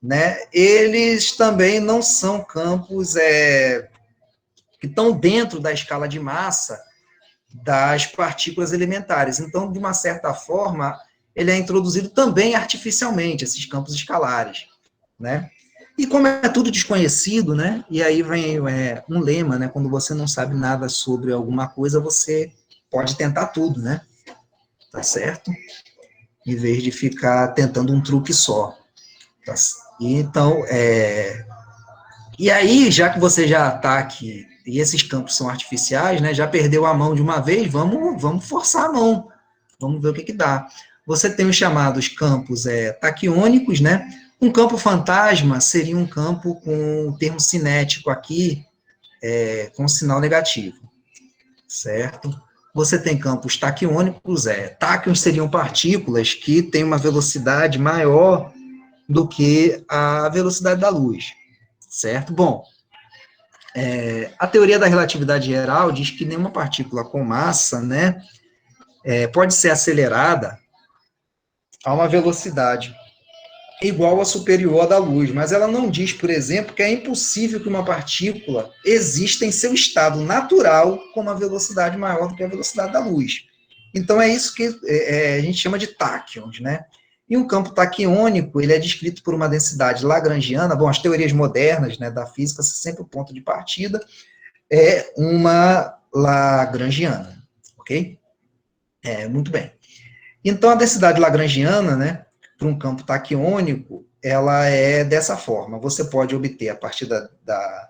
[SPEAKER 5] né, eles também não são campos que estão dentro da escala de massa das partículas elementares. Então, de uma certa forma, ele é introduzido também artificialmente, esses campos escalares, né? E como é tudo desconhecido, né? E aí vem um lema, né? Quando você não sabe nada sobre alguma coisa, você pode tentar tudo, né? Tá certo? Em vez de ficar tentando um truque só. Tá? Então, e aí, já que você já está aqui, e esses campos são artificiais, né, já perdeu a mão de uma vez, vamos forçar a mão, vamos ver o que dá. Você tem os chamados campos taquiônicos, né, um campo fantasma seria um campo com o termo cinético aqui, com sinal negativo, certo? Você tem campos taquiônicos, táquions seriam partículas que têm uma velocidade maior do que a velocidade da luz, certo? Bom, a teoria da relatividade geral diz que nenhuma partícula com massa, né, pode ser acelerada a uma velocidade igual ou superior à da luz, mas ela não diz, por exemplo, que é impossível que uma partícula exista em seu estado natural com uma velocidade maior do que a velocidade da luz. Então, é isso que a gente chama de táquions, né? E um campo taquiônico, ele é descrito por uma densidade lagrangiana. Bom, as teorias modernas, né, da física, sempre o ponto de partida é uma lagrangiana, ok? Muito bem. Então, a densidade lagrangiana, né, para um campo taquiônico, ela é dessa forma. Você pode obter, a partir da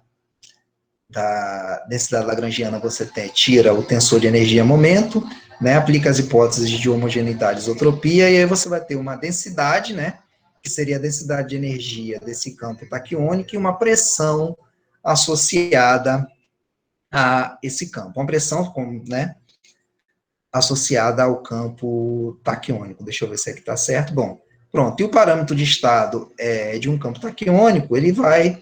[SPEAKER 5] densidade lagrangiana, você tira o tensor de energia-momento, né, aplica as hipóteses de homogeneidade e isotropia, e aí você vai ter uma densidade, né, que seria a densidade de energia desse campo taquiônico, e uma pressão associada a esse campo. Uma pressão, né, associada ao campo taquiônico. Deixa eu ver se aqui está certo. Bom, pronto. E o parâmetro de estado de um campo taquiônico, ele vai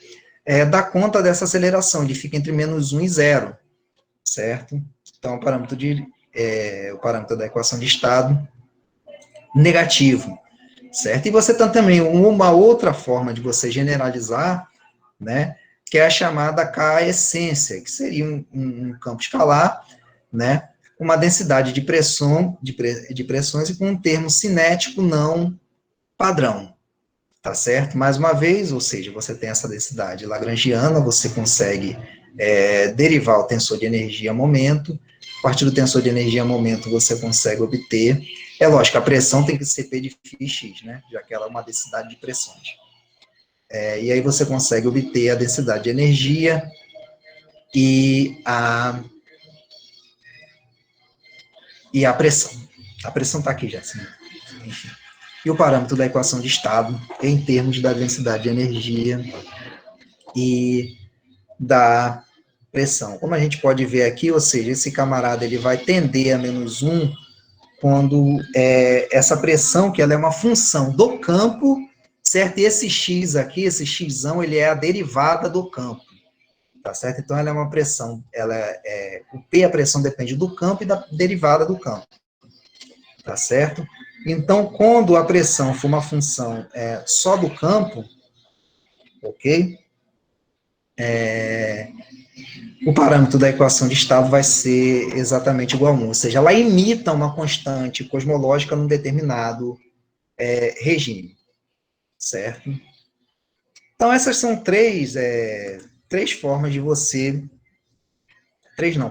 [SPEAKER 5] dar conta dessa aceleração, ele fica entre -1 e 0, certo? Então, o parâmetro da equação de estado negativo, certo? E você tem também uma outra forma de você generalizar, né, que é a chamada K-essência, que seria um campo escalar, né, uma densidade de pressões e com um termo cinético não padrão, tá certo? Mais uma vez, ou seja, você tem essa densidade lagrangiana, você consegue derivar o tensor de energia-momento, a partir do tensor de energia-momento você consegue obter, lógico, a pressão tem que ser P de φx, né, já que ela é uma densidade de pressões. E aí você consegue obter a densidade de energia e a pressão. A pressão está aqui já, assim, enfim. E o parâmetro da equação de estado em termos da densidade de energia e da pressão. Como a gente pode ver aqui, ou seja, esse camarada ele vai tender a -1 quando essa pressão, que ela é uma função do campo, certo? E esse x aqui, esse xão, ele é a derivada do campo, tá certo? Então, ela é uma pressão, o P, a pressão depende do campo e da derivada do campo, tá certo? Então, quando a pressão for uma função só do campo, ok? O parâmetro da equação de estado vai ser exatamente igual a 1, ou seja, ela imita uma constante cosmológica num determinado regime, certo? Então, essas são três formas de você...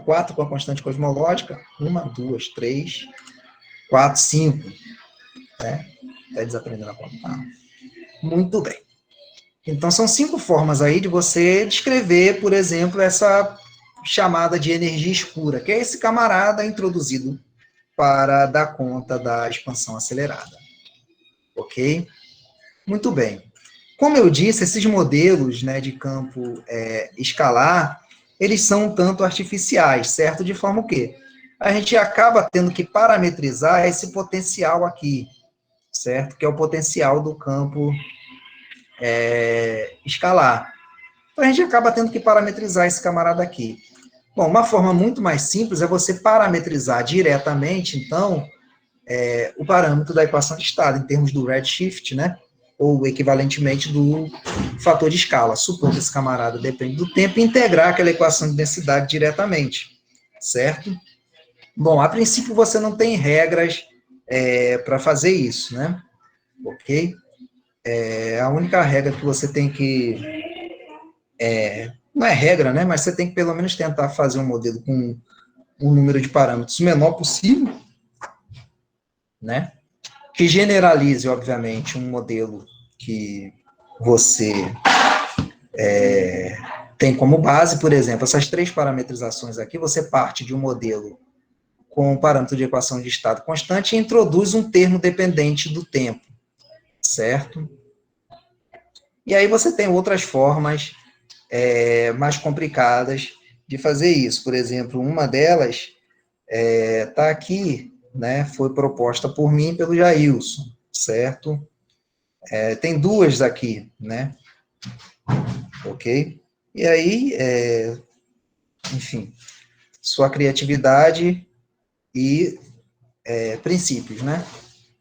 [SPEAKER 5] 4 com a constante cosmológica, 1, 2, 3, 4, 5, né? Está desaprendendo a contar. Muito bem. Então, são 5 formas aí de você descrever, por exemplo, essa chamada de energia escura, que é esse camarada introduzido para dar conta da expansão acelerada. Ok? Muito bem. Como eu disse, esses modelos, né, de campo escalar, eles são um tanto artificiais, certo? De forma o quê? A gente acaba tendo que parametrizar esse potencial aqui, certo? Que é o potencial do campo escalar. Então, a gente acaba tendo que parametrizar esse camarada aqui. Bom, uma forma muito mais simples é você parametrizar diretamente, então, o parâmetro da equação de estado, em termos do redshift, né? Ou equivalentemente do fator de escala. Supor que esse camarada depende do tempo e integrar aquela equação de densidade diretamente, certo? Bom, a princípio você não tem regras para fazer isso, né? Ok? A única regra que você tem que... não é regra, né? Mas você tem que pelo menos tentar fazer um modelo com um número de parâmetros menor possível, né? Que generalize, obviamente, um modelo que você tem como base, por exemplo, essas 3 parametrizações aqui, você parte de um modelo com um parâmetro de equação de estado constante e introduz um termo dependente do tempo, certo? E aí você tem outras formas mais complicadas de fazer isso. Por exemplo, uma delas está aqui, né, foi proposta por mim e pelo Jailson, certo? Tem 2 aqui, né? Ok? E aí, enfim, sua criatividade e princípios, né?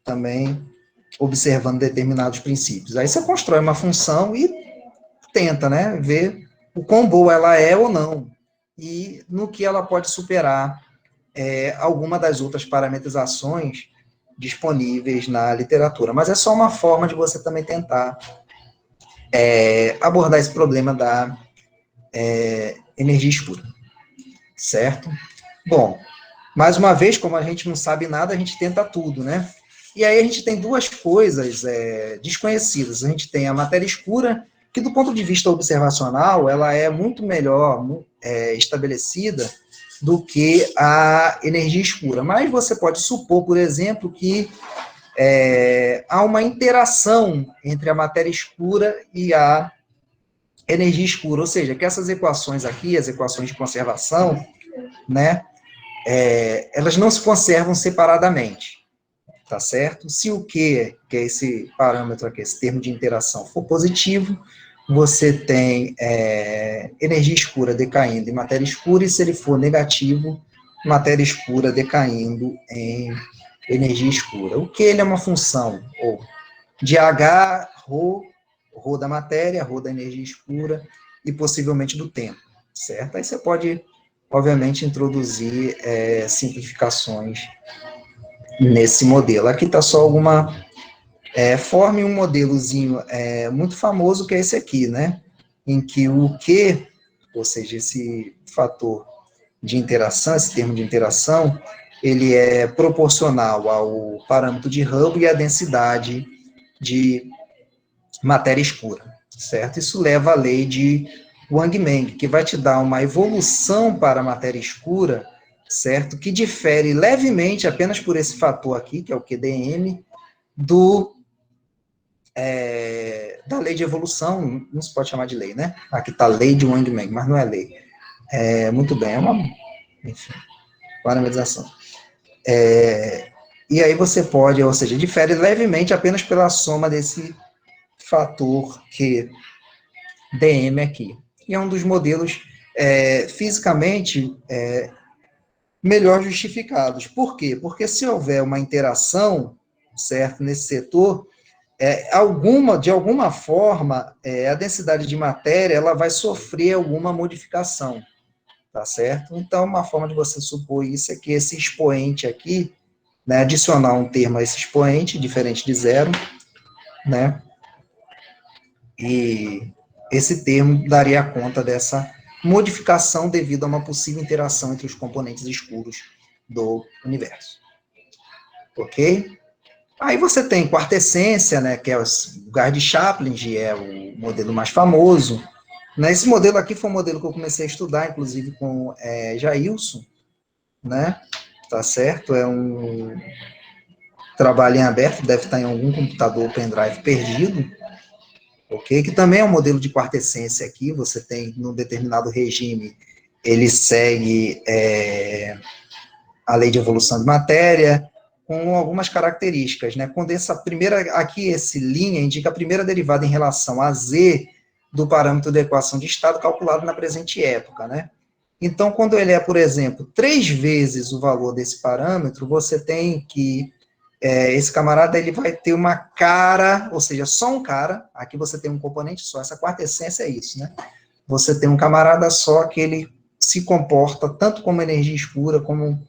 [SPEAKER 5] Também observando determinados princípios. Aí você constrói uma função e tenta, né, ver o quão boa ela é ou não, e no que ela pode superar alguma das outras parametrizações disponíveis na literatura. Mas é só uma forma de você também tentar abordar esse problema da energia escura, certo? Bom, mais uma vez, como a gente não sabe nada, a gente tenta tudo, né? E aí a gente tem 2 coisas desconhecidas. A gente tem a matéria escura, que do ponto de vista observacional, ela é muito melhor estabelecida do que a energia escura. Mas você pode supor, por exemplo, que há uma interação entre a matéria escura e a energia escura, ou seja, que essas equações aqui, as equações de conservação, né, elas não se conservam separadamente, tá certo? Se o Q, que é esse parâmetro aqui, esse termo de interação, for positivo, você tem energia escura decaindo em matéria escura, e se ele for negativo, matéria escura decaindo em energia escura. O Q ele é uma função de H, ρ da matéria, ρ da energia escura, e possivelmente do tempo, certo? Aí você pode, obviamente, introduzir simplificações nesse modelo. Aqui está só alguma... forme um modelozinho muito famoso, que é esse aqui, né? Em que o Q, ou seja, esse fator de interação, esse termo de interação, ele é proporcional ao parâmetro de Hubble e à densidade de matéria escura, certo? Isso leva à lei de Wang-Mang, que vai te dar uma evolução para a matéria escura, certo? Que difere levemente, apenas por esse fator aqui, que é o QDM, da lei de evolução, não se pode chamar de lei, né? Aqui está lei de Wang-Mang, mas não é lei. Muito bem, é uma, enfim, parametrização. E aí você pode, ou seja, difere levemente apenas pela soma desse fator QDM aqui. E é um dos modelos fisicamente melhor justificados. Por quê? Porque se houver uma interação, certo, nesse setor, de alguma forma, a densidade de matéria ela vai sofrer alguma modificação, tá certo? Então, uma forma de você supor isso é que esse expoente aqui, né, adicionar um termo a esse expoente, diferente de zero, né, e esse termo daria conta dessa modificação devido a uma possível interação entre os componentes escuros do universo. Ok? Aí você tem quarta essência, né, que é o Garde-Chaplin, é o modelo mais famoso. Esse modelo aqui foi um modelo que eu comecei a estudar, inclusive com Jailson, né, tá certo? É um trabalho em aberto, deve estar em algum computador pendrive perdido, ok? Que também é um modelo de quarta essência aqui, você tem, num determinado regime, ele segue a lei de evolução de matéria, com algumas características, né? Quando essa primeira, aqui esse linha indica a primeira derivada em relação a z do parâmetro da equação de estado calculado na presente época, né? Então, quando ele é, por exemplo, 3 vezes o valor desse parâmetro, você tem que, esse camarada, ele vai ter uma cara, ou seja, só um cara, aqui você tem um componente só, essa quarta essência é isso, né? Você tem um camarada só que ele se comporta tanto como energia escura, como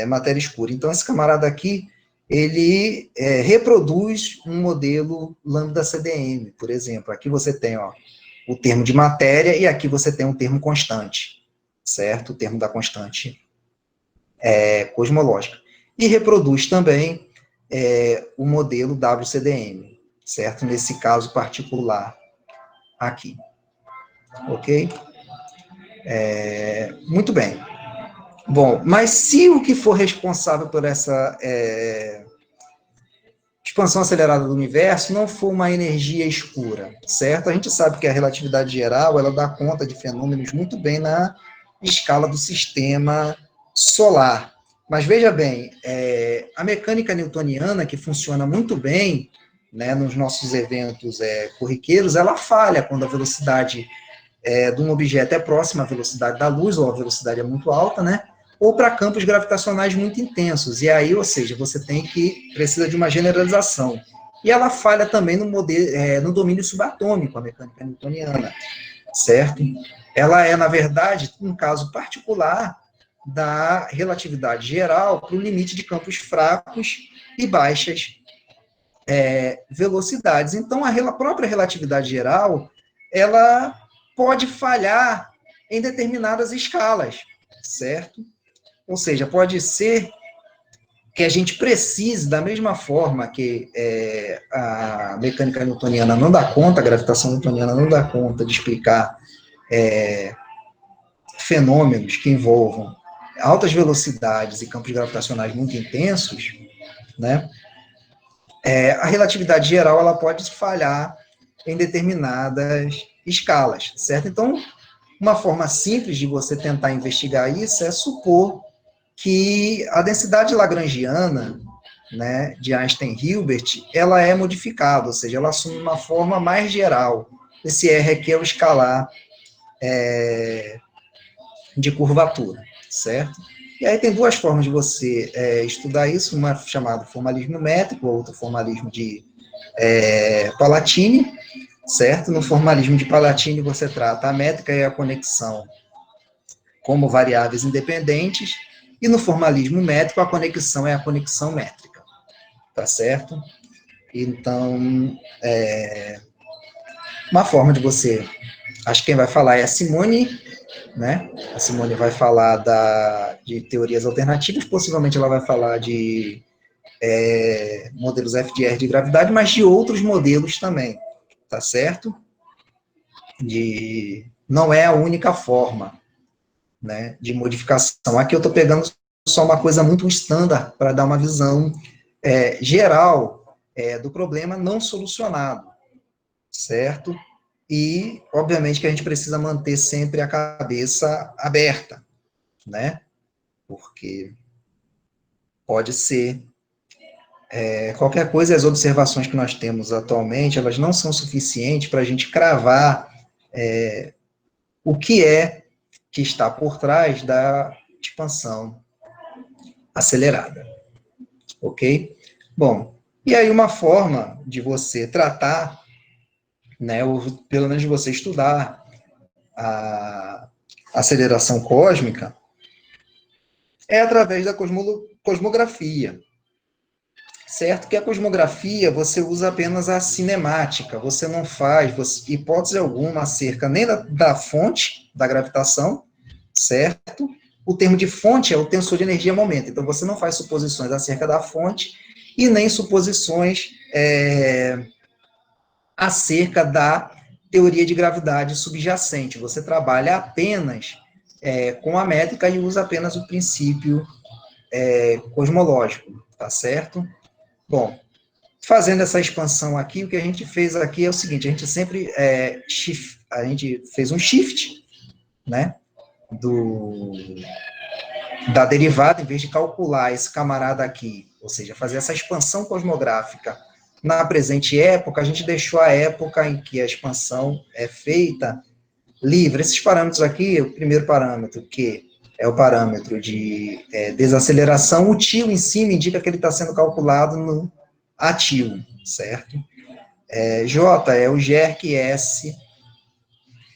[SPEAKER 5] matéria escura. Então, esse camarada aqui, ele reproduz um modelo lambda CDM, por exemplo. Aqui você tem, ó, o termo de matéria e aqui você tem um termo constante, certo? O termo da constante cosmológica. E reproduz também o modelo WCDM, certo? Nesse caso particular aqui. Ok? Muito bem. Bom, mas se o que for responsável por essa expansão acelerada do universo não for uma energia escura, certo? A gente sabe que a relatividade geral, ela dá conta de fenômenos muito bem na escala do sistema solar. Mas veja bem, a mecânica newtoniana, que funciona muito bem, né, nos nossos eventos corriqueiros, ela falha quando a velocidade de um objeto é próxima à velocidade da luz, ou a velocidade é muito alta, né? Ou para campos gravitacionais muito intensos. E aí, ou seja, você precisa de uma generalização. E ela falha também no domínio subatômico, a mecânica newtoniana, certo? Ela é, na verdade, um caso particular da relatividade geral para o limite de campos fracos e baixas velocidades. Então, a própria relatividade geral, ela pode falhar em determinadas escalas, certo? Ou seja, pode ser que a gente precise, da mesma forma que a mecânica newtoniana não dá conta, a gravitação newtoniana não dá conta de explicar fenômenos que envolvam altas velocidades e campos gravitacionais muito intensos, né? A relatividade geral, ela pode falhar em determinadas escalas, certo? Então, uma forma simples de você tentar investigar isso é supor que a densidade lagrangiana, né, de Einstein-Hilbert, ela é modificada, ou seja, ela assume uma forma mais geral. Esse R aqui é o escalar de curvatura, certo? E aí tem duas formas de você estudar isso, uma chamada formalismo métrico, outra formalismo de Palatini, certo? No formalismo de Palatini você trata a métrica e a conexão como variáveis independentes, e no formalismo métrico a conexão é a conexão métrica, tá certo? Então, uma forma de você, acho que quem vai falar é a Simone, né? A Simone vai falar de teorias alternativas, possivelmente ela vai falar de modelos FDR de gravidade, mas de outros modelos também, tá certo? Não é a única forma, né, de modificação. Aqui eu estou pegando só uma coisa muito estándar para dar uma visão geral do problema não solucionado, certo? E, obviamente, que a gente precisa manter sempre a cabeça aberta, né? Porque pode ser qualquer coisa, as observações que nós temos atualmente, elas não são suficientes para a gente cravar o que está por trás da expansão acelerada, ok? Bom, e aí uma forma de você tratar, né, ou pelo menos de você estudar a aceleração cósmica, é através da cosmografia, certo? Que a cosmografia, você usa apenas a cinemática, você não faz hipótese alguma acerca nem da fonte da gravitação, certo? O termo de fonte é o tensor de energia-momento, então você não faz suposições acerca da fonte e nem suposições acerca da teoria de gravidade subjacente. Você trabalha apenas com a métrica e usa apenas o princípio cosmológico, tá certo? Bom, fazendo essa expansão aqui, o que a gente fez aqui é o seguinte, a gente sempre a gente fez um shift, né, da derivada, em vez de calcular esse camarada aqui, ou seja, fazer essa expansão cosmográfica na presente época, a gente deixou a época em que a expansão é feita livre. Esses parâmetros aqui, o primeiro parâmetro, que é o parâmetro de desaceleração, o tio em cima indica que ele está sendo calculado no ativo, certo? J é o jerk, S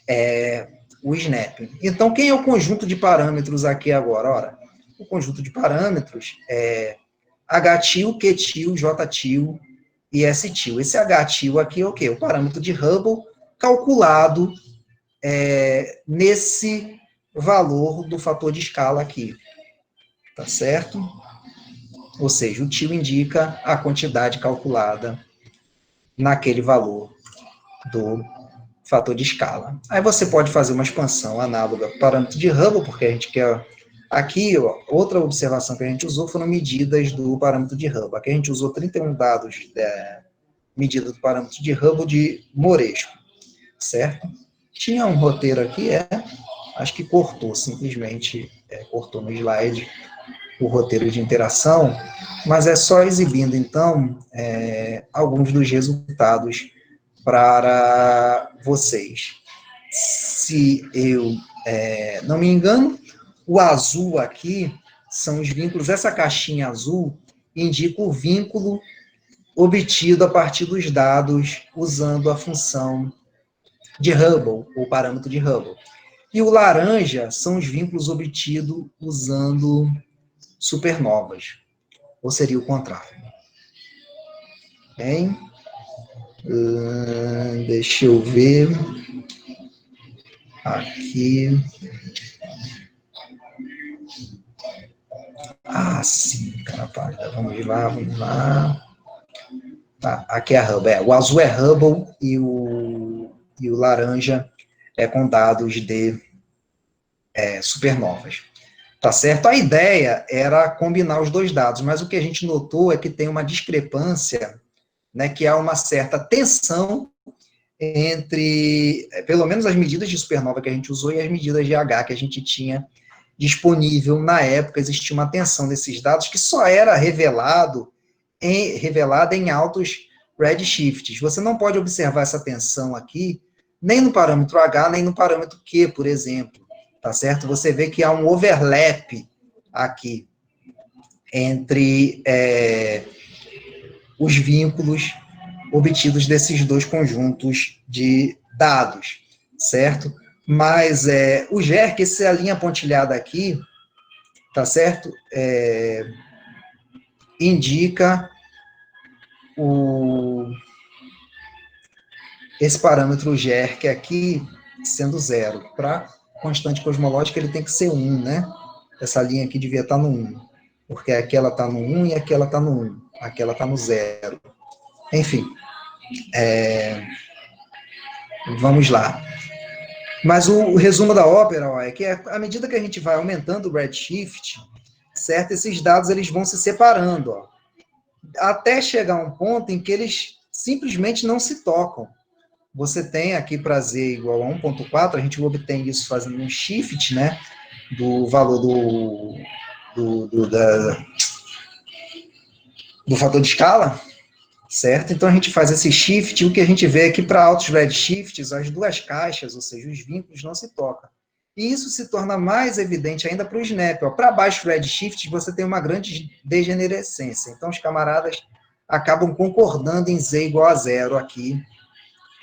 [SPEAKER 5] é o snap. Então, quem é o conjunto de parâmetros aqui agora? Ora, o conjunto de parâmetros é H-tio, Q-tio, J-tio e S-tio. Esse H-tio aqui é o quê? O parâmetro de Hubble calculado nesse valor do fator de escala aqui. Tá certo? Ou seja, o tio indica a quantidade calculada naquele valor do fator de escala. Aí você pode fazer uma expansão análoga ao parâmetro de Hubble, porque a gente quer... Aqui, ó, outra observação que a gente usou foram medidas do parâmetro de Hubble. Aqui a gente usou 31 dados medida do parâmetro de Hubble de Moresco, certo? Tinha um roteiro aqui, acho que cortou, simplesmente cortou no slide o roteiro de interação, mas é só exibindo, então, alguns dos resultados para vocês. Se eu não me engano, o azul aqui são os vínculos, essa caixinha azul indica o vínculo obtido a partir dos dados usando a função de Hubble, ou parâmetro de Hubble. E o laranja são os vínculos obtidos usando supernovas, ou seria o contrário. Bem, deixa eu ver aqui. Sim, cara pálida. Vamos lá. Tá, aqui é a Hubble. O azul é Hubble e o laranja é com dados de supernovas. Tá certo? A ideia era combinar os dois dados, mas o que a gente notou é que tem uma discrepância, né, que há uma certa tensão entre, pelo menos as medidas de supernova que a gente usou e as medidas de H que a gente tinha disponível na época. Existia uma tensão desses dados que só era revelada em altos redshifts. Você não pode observar essa tensão aqui, nem no parâmetro H, nem no parâmetro Q, por exemplo. Tá certo? Você vê que há um overlap aqui entre os vínculos obtidos desses dois conjuntos de dados, certo? Mas o jerk, essa linha pontilhada aqui, tá certo? Indica esse parâmetro jerk aqui sendo 0. Para constante cosmológica, ele tem que ser 1, né? Essa linha aqui devia estar no 1, porque aqui ela está no 1 e aqui ela está no 1. Aqui ela está no 0. Enfim, vamos lá. Mas o resumo da ópera, ó, é que à medida que a gente vai aumentando o redshift, certo? Esses dados eles vão se separando, ó, até chegar a um ponto em que eles simplesmente não se tocam. Você tem aqui para Z igual a 1.4, a gente obtém isso fazendo um shift, né, do valor do fator de escala, certo? Então a gente faz esse shift, e o que a gente vê é que para altos redshifts, as duas caixas, ou seja, os vínculos não se tocam. E isso se torna mais evidente ainda para o snap. Para baixo redshift, você tem uma grande degenerescência. Então os camaradas acabam concordando em Z igual a 0 aqui,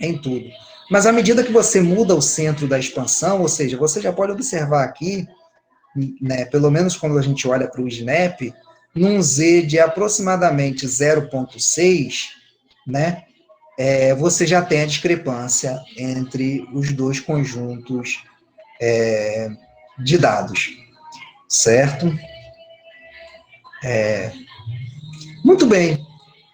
[SPEAKER 5] em tudo. Mas à medida que você muda o centro da expansão, ou seja, você já pode observar aqui, né, pelo menos quando a gente olha para o snap, num Z de aproximadamente 0.6, né, você já tem a discrepância entre os dois conjuntos de dados, certo? Muito bem.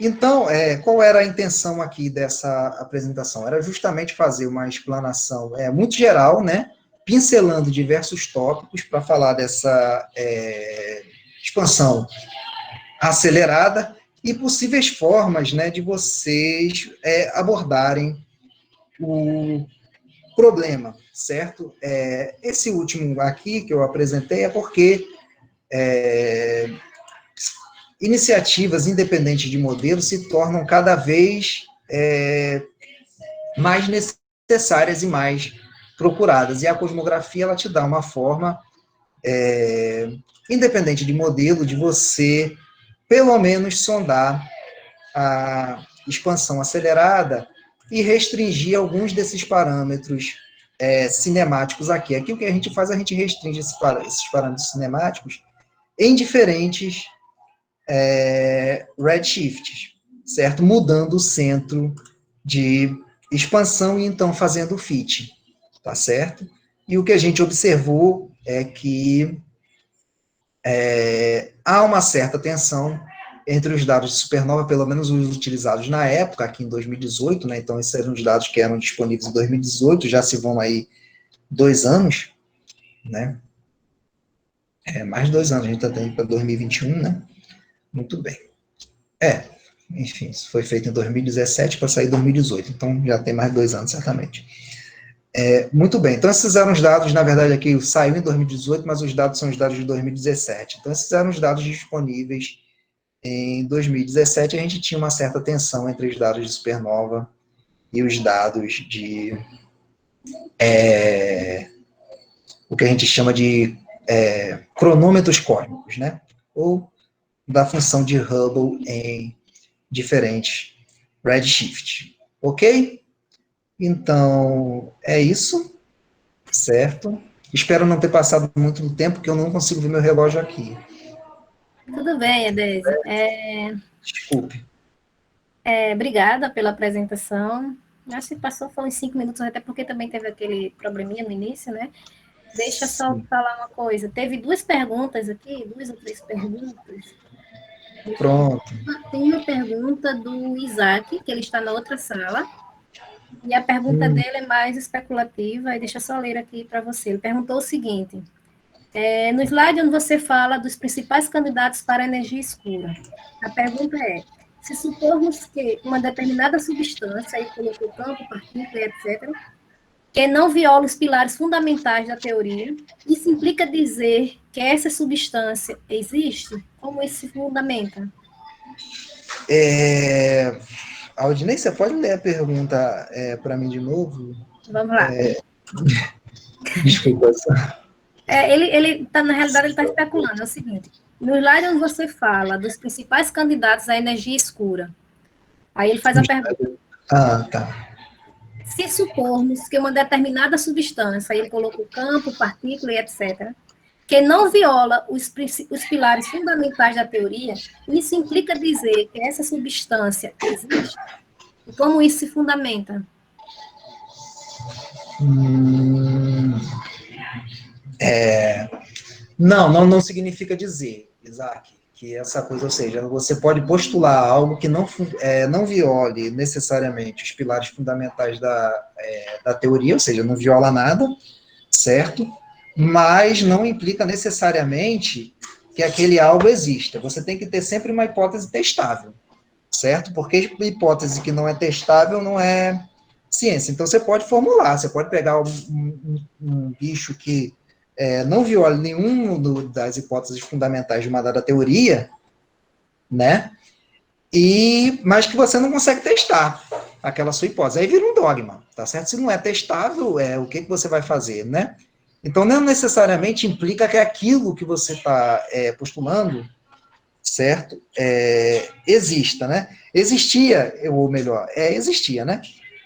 [SPEAKER 5] Então, qual era a intenção aqui dessa apresentação? Era justamente fazer uma explanação muito geral, né, pincelando diversos tópicos para falar expansão acelerada e possíveis formas, né, de vocês abordarem o problema, certo? Esse último aqui que eu apresentei é porque iniciativas independentes de modelo se tornam cada vez mais necessárias e mais procuradas. E a cosmografia, ela te dá uma forma, independente de modelo, de você, pelo menos, sondar a expansão acelerada e restringir alguns desses parâmetros cinemáticos aqui. Aqui o que a gente faz, a gente restringe esses parâmetros cinemáticos em diferentes redshifts, certo? Mudando o centro de expansão e então fazendo fit, tá certo? E o que a gente observou é que há uma certa tensão entre os dados de supernova, pelo menos os utilizados na época, aqui em 2018, né? Então esses eram os dados que eram disponíveis em 2018, já se vão aí 2 anos, né? Mais de 2 anos, a gente está tendo para 2021, né? Muito bem. Enfim, isso foi feito em 2017 para sair em 2018, então já tem mais de 2 anos, certamente. Muito bem, então esses eram os dados, na verdade aqui saiu em 2018, mas os dados são os dados de 2017. Então esses eram os dados disponíveis em 2017, a gente tinha uma certa tensão entre os dados de supernova e os dados de o que a gente chama de cronômetros cósmicos, né? Ou da função de Hubble em diferentes redshift. Ok? Então, é isso, certo? Espero não ter passado muito do tempo, porque eu não consigo ver meu relógio aqui.
[SPEAKER 1] Tudo bem, Edésio.
[SPEAKER 5] Desculpe.
[SPEAKER 1] Obrigada pela apresentação. Acho que passou, foi uns 5 minutos, até porque também teve aquele probleminha no início, né? Deixa eu só falar uma coisa. Teve 2 perguntas aqui, 2 ou 3 perguntas.
[SPEAKER 5] Pronto.
[SPEAKER 1] Tem uma pergunta do Isaac, que ele está na outra sala, e a pergunta dele é mais especulativa, e deixa eu só ler aqui para você. Ele perguntou o seguinte: no slide onde você fala dos principais candidatos para a energia escura, a pergunta é: se supormos que uma determinada substância, aí colocou campo, partícula, etc., que não viola os pilares fundamentais da teoria, isso implica dizer que essa substância existe? Como isso se fundamenta?
[SPEAKER 5] Aldinei, você pode ler a pergunta para mim de novo?
[SPEAKER 1] Vamos lá.
[SPEAKER 5] Desculpa.
[SPEAKER 1] Ele tá, na realidade, ele está especulando. É o seguinte: no slide onde você fala dos principais candidatos à energia escura, aí ele faz a pergunta.
[SPEAKER 5] Tá.
[SPEAKER 1] Se supormos que uma determinada substância, aí ele colocou campo, partícula e etc., que não viola os pilares fundamentais da teoria, isso implica dizer que essa substância existe? E como isso se fundamenta?
[SPEAKER 5] Não significa dizer, Isaac, que essa coisa, ou seja, você pode postular algo que não viole necessariamente os pilares fundamentais da teoria, ou seja, não viola nada, certo? Mas não implica necessariamente que aquele algo exista. Você tem que ter sempre uma hipótese testável, certo? Porque hipótese que não é testável não é ciência. Então, você pode formular, você pode pegar um bicho que não viola nenhuma das hipóteses fundamentais de uma dada teoria, né? Mas que você não consegue testar aquela sua hipótese. Aí vira um dogma, tá certo? Se não é testável, o que você vai fazer, né? Então, não necessariamente implica que aquilo que você está postulando, certo? Exista, né? Existia, ou melhor, existia, né?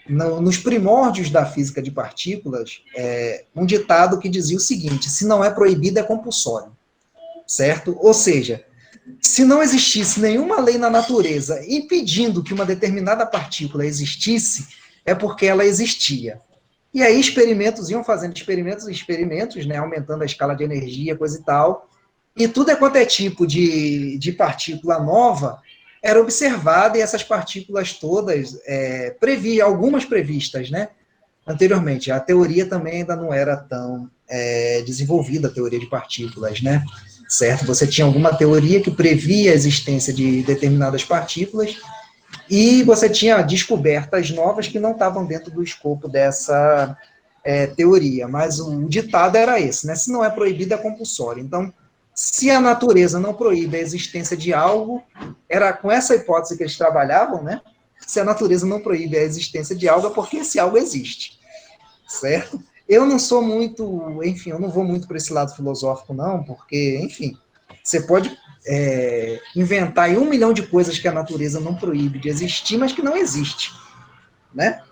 [SPEAKER 5] Nos primórdios da física de partículas, um ditado que dizia o seguinte: se não é proibido, é compulsório, certo? Ou seja, se não existisse nenhuma lei na natureza impedindo que uma determinada partícula existisse, é porque ela existia. E aí experimentos iam fazendo experimentos, né, aumentando a escala de energia, coisa e tal, e tudo quanto é tipo de partícula nova era observada, e essas partículas todas algumas previstas, né, anteriormente. A teoria também ainda não era tão desenvolvida, a teoria de partículas, né, certo? Você tinha alguma teoria que previa a existência de determinadas partículas e você tinha descobertas novas que não estavam dentro do escopo dessa teoria, mas o ditado era esse, né? Se não é proibido, é compulsório. Então, se a natureza não proíbe a existência de algo, era com essa hipótese que eles trabalhavam, né? Se a natureza não proíbe a existência de algo, é porque esse algo existe, certo? Eu não sou muito, enfim, eu não vou muito para esse lado filosófico, não, porque, enfim, você pode inventar aí 1 milhão de coisas que a natureza não proíbe de existir, mas que não existe, né?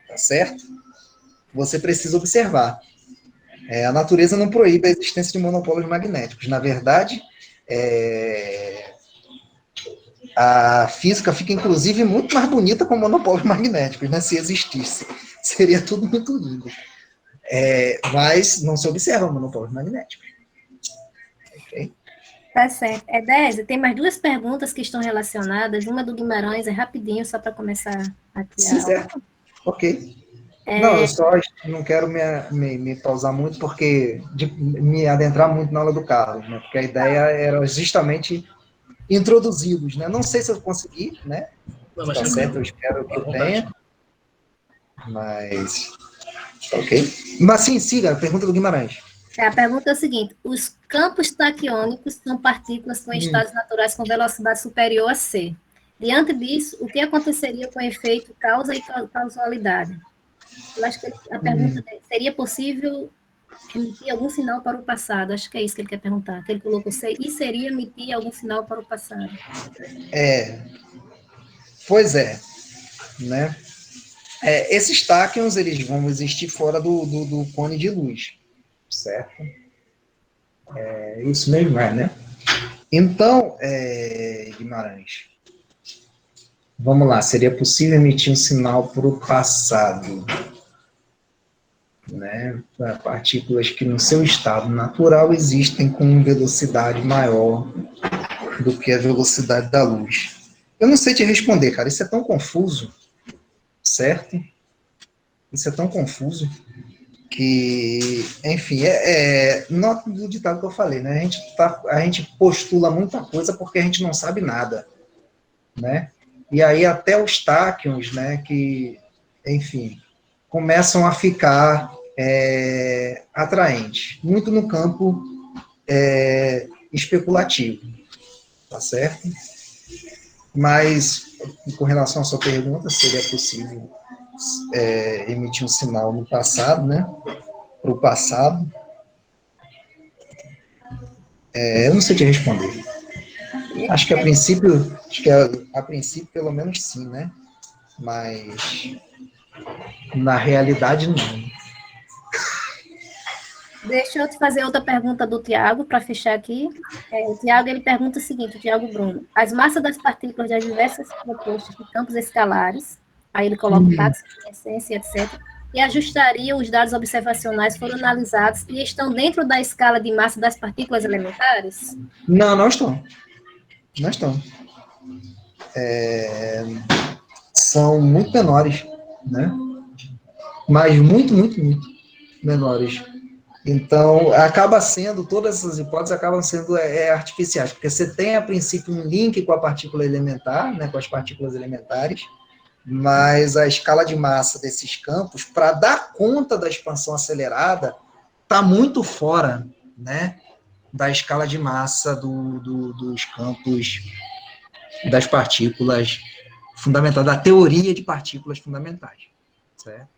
[SPEAKER 5] Tá certo? Você precisa observar. A natureza não proíbe a existência de monopólios magnéticos. Na verdade, a física fica, inclusive, muito mais bonita com monopólios magnéticos, né? Se existisse. Seria tudo muito lindo. Mas não se observa monopólios magnéticos. Ok?
[SPEAKER 1] Tá certo. Désio, tem mais 2 perguntas que estão relacionadas. Uma do Guimarães, é rapidinho, só para começar aqui a
[SPEAKER 5] Sim,
[SPEAKER 1] aula.
[SPEAKER 5] certo. Ok. Não, eu só não quero me pausar muito, porque me adentrar muito na aula do Carlos, né? Porque a ideia era justamente introduzi-los, né? Não sei se eu consegui, né? Tá certo, eu espero que eu tenha. Mas, ok. Mas sim, siga, a pergunta do Guimarães.
[SPEAKER 1] A pergunta é o seguinte: os campos taquiônicos são partículas com estados naturais com velocidade superior a c. Diante disso, o que aconteceria com o efeito causa e causalidade? Eu acho que a pergunta dele, seria possível emitir algum sinal para o passado? Acho que é isso que ele quer perguntar. Que ele colocou, e seria emitir algum sinal para o passado?
[SPEAKER 5] Pois é, né? Esses táquions, eles vão existir fora do cone de luz, certo? Isso mesmo, né? Então, Guimarães, vamos lá, seria possível emitir um sinal para o passado, né? Para partículas que no seu estado natural existem com velocidade maior do que a velocidade da luz. Eu não sei te responder, cara, isso é tão confuso, certo? Isso é tão confuso que, enfim, nota do ditado que eu falei, né? A gente postula muita coisa porque a gente não sabe nada, né? E aí até os táquions, né, que, enfim, começam a ficar atraentes, muito no campo especulativo, tá certo? Mas, com relação à sua pergunta, seria possível emitir um sinal no passado, né? Para o passado. Eu não sei te responder. Acho que a princípio, pelo menos sim, né? Mas na realidade não.
[SPEAKER 1] Deixa eu te fazer outra pergunta do Tiago, para fechar aqui. O Tiago, ele pergunta o seguinte, o Tiago Bruno: as massas das partículas das diversas propostas de campos escalares, aí ele coloca o táxi, essência, etc., e ajustaria os dados observacionais foram analisados e estão dentro da escala de massa das partículas elementares?
[SPEAKER 5] Não estão. Não estão. São muito menores, né? Mas muito, muito, muito menores. Então, acaba sendo, todas essas hipóteses acabam sendo artificiais, porque você tem, a princípio, um link com a partícula elementar, né, com as partículas elementares, mas a escala de massa desses campos, para dar conta da expansão acelerada, está muito fora, né, da escala de massa dos campos das partículas fundamentais, da teoria de partículas fundamentais, certo?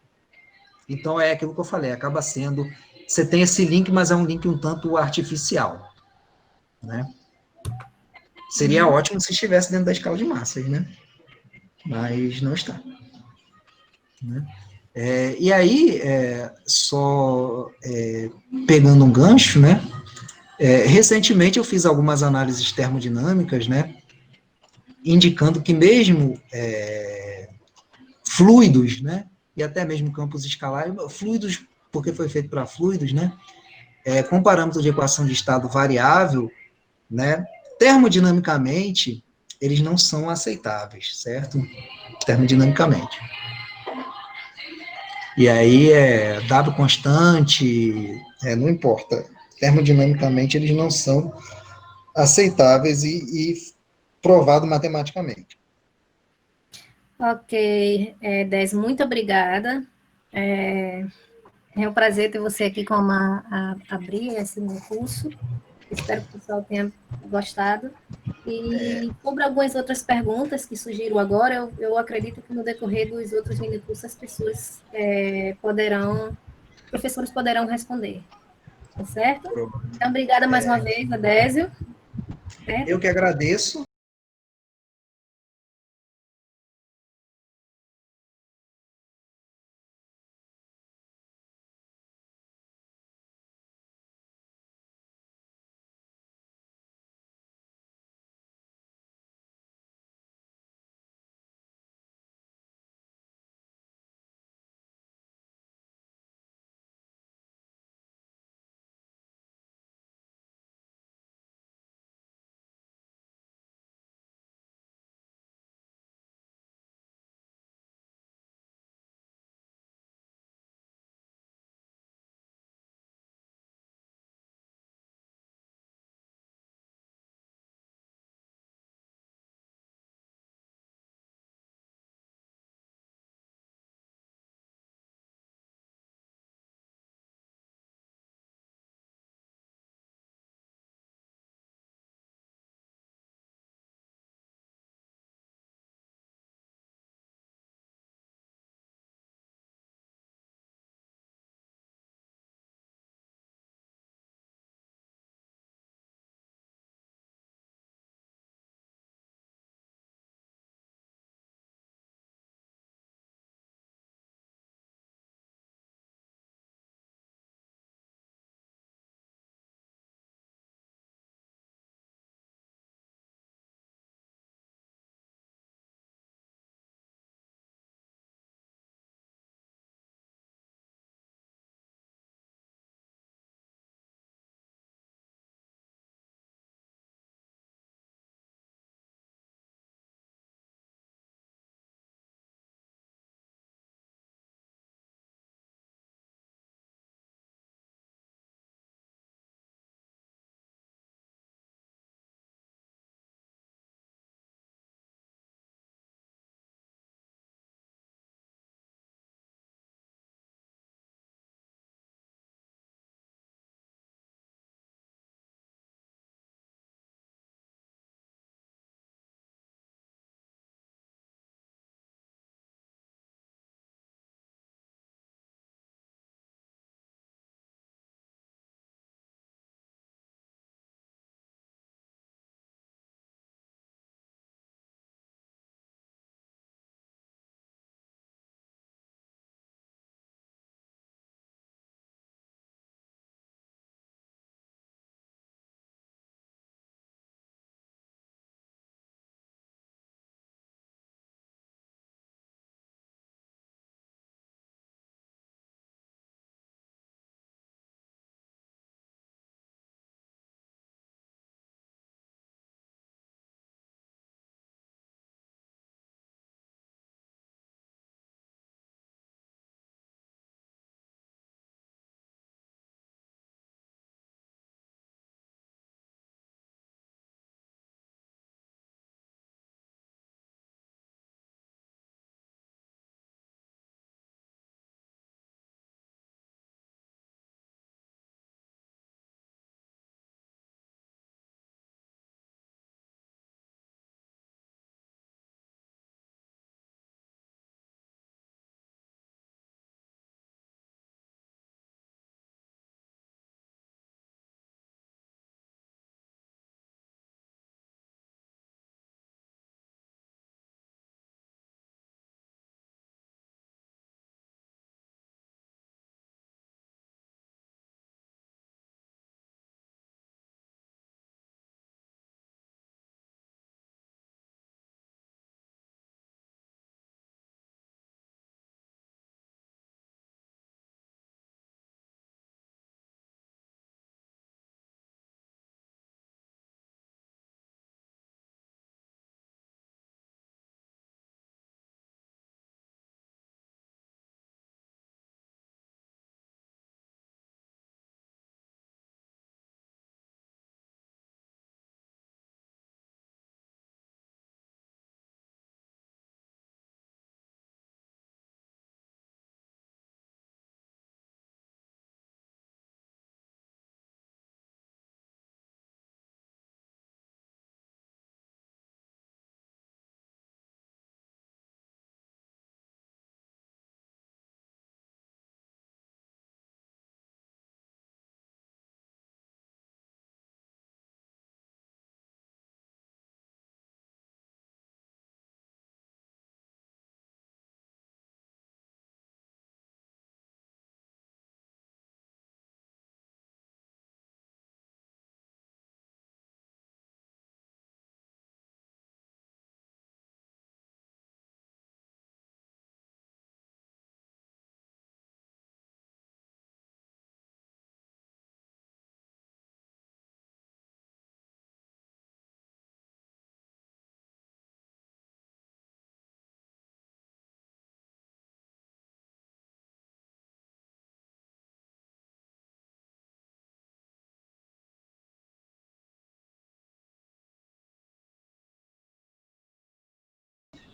[SPEAKER 5] Então, é aquilo que eu falei, acaba sendo... Você tem esse link, mas é um link um tanto artificial, né? Seria ótimo se estivesse dentro da escala de massas, né? Mas não está. Né? E aí, pegando um gancho, né? Recentemente eu fiz algumas análises termodinâmicas, né? Indicando que mesmo fluidos, né? E até mesmo campos escalares, fluidos, porque foi feito para fluidos, né? Com parâmetro de equação de estado variável, né? Termodinamicamente, eles não são aceitáveis, certo? Termodinamicamente. E aí, dado constante, não importa. termodinamicamente eles não são aceitáveis e provado matematicamente.
[SPEAKER 1] Ok, Dez, muito obrigada. É um prazer ter você aqui como abrir esse meu curso. Espero que o pessoal tenha gostado. E sobre algumas outras perguntas que surgiram agora, eu acredito que no decorrer dos outros minicursos as pessoas professores poderão responder, tá certo? Então, obrigada mais uma vez, Adésio.
[SPEAKER 5] Eu
[SPEAKER 1] Certo?
[SPEAKER 5] que agradeço.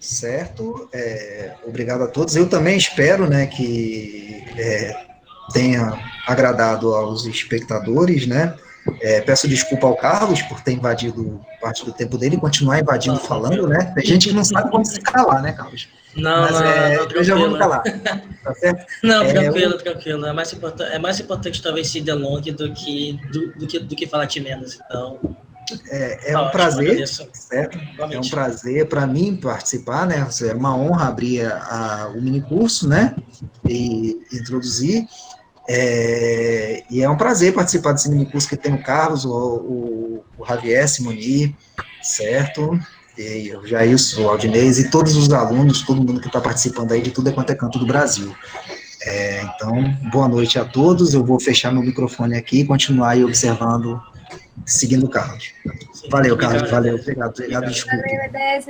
[SPEAKER 5] certo? Obrigado a todos. Eu também espero, né, que tenha agradado aos espectadores, né? Peço desculpa ao Carlos por ter invadido parte do tempo dele e continuar invadindo falando, né? Tem gente que não sabe como se calar, né, Carlos?
[SPEAKER 3] Não,
[SPEAKER 5] Mas
[SPEAKER 3] não,
[SPEAKER 5] eu já vou me
[SPEAKER 3] tranquilo.
[SPEAKER 5] calar, tá certo?
[SPEAKER 3] Não, tranquilo. É mais importante talvez se delongue do que falar de menos. Então,
[SPEAKER 5] É
[SPEAKER 3] tá
[SPEAKER 5] um
[SPEAKER 3] ótimo,
[SPEAKER 5] prazer,
[SPEAKER 3] agradeço.
[SPEAKER 5] certo? É um
[SPEAKER 3] Igualmente.
[SPEAKER 5] prazer para mim participar, né? É uma honra abrir o minicurso, né? E introduzir. E é um prazer participar desse minicurso que tem o Carlos, o Javier Simoni, certo? E o Jailson, o Aldinez e todos os alunos, todo mundo que está participando aí de tudo quanto é canto do Brasil. Então, boa noite a todos. Eu vou fechar meu microfone aqui e continuar aí observando, seguindo o Carlos.
[SPEAKER 3] Sim,
[SPEAKER 5] Valeu,
[SPEAKER 3] obrigado,
[SPEAKER 5] Carlos, valeu,
[SPEAKER 3] Edésio.
[SPEAKER 5] obrigado,
[SPEAKER 3] Obrigado.
[SPEAKER 5] desculpe.
[SPEAKER 1] Valeu, Edésio.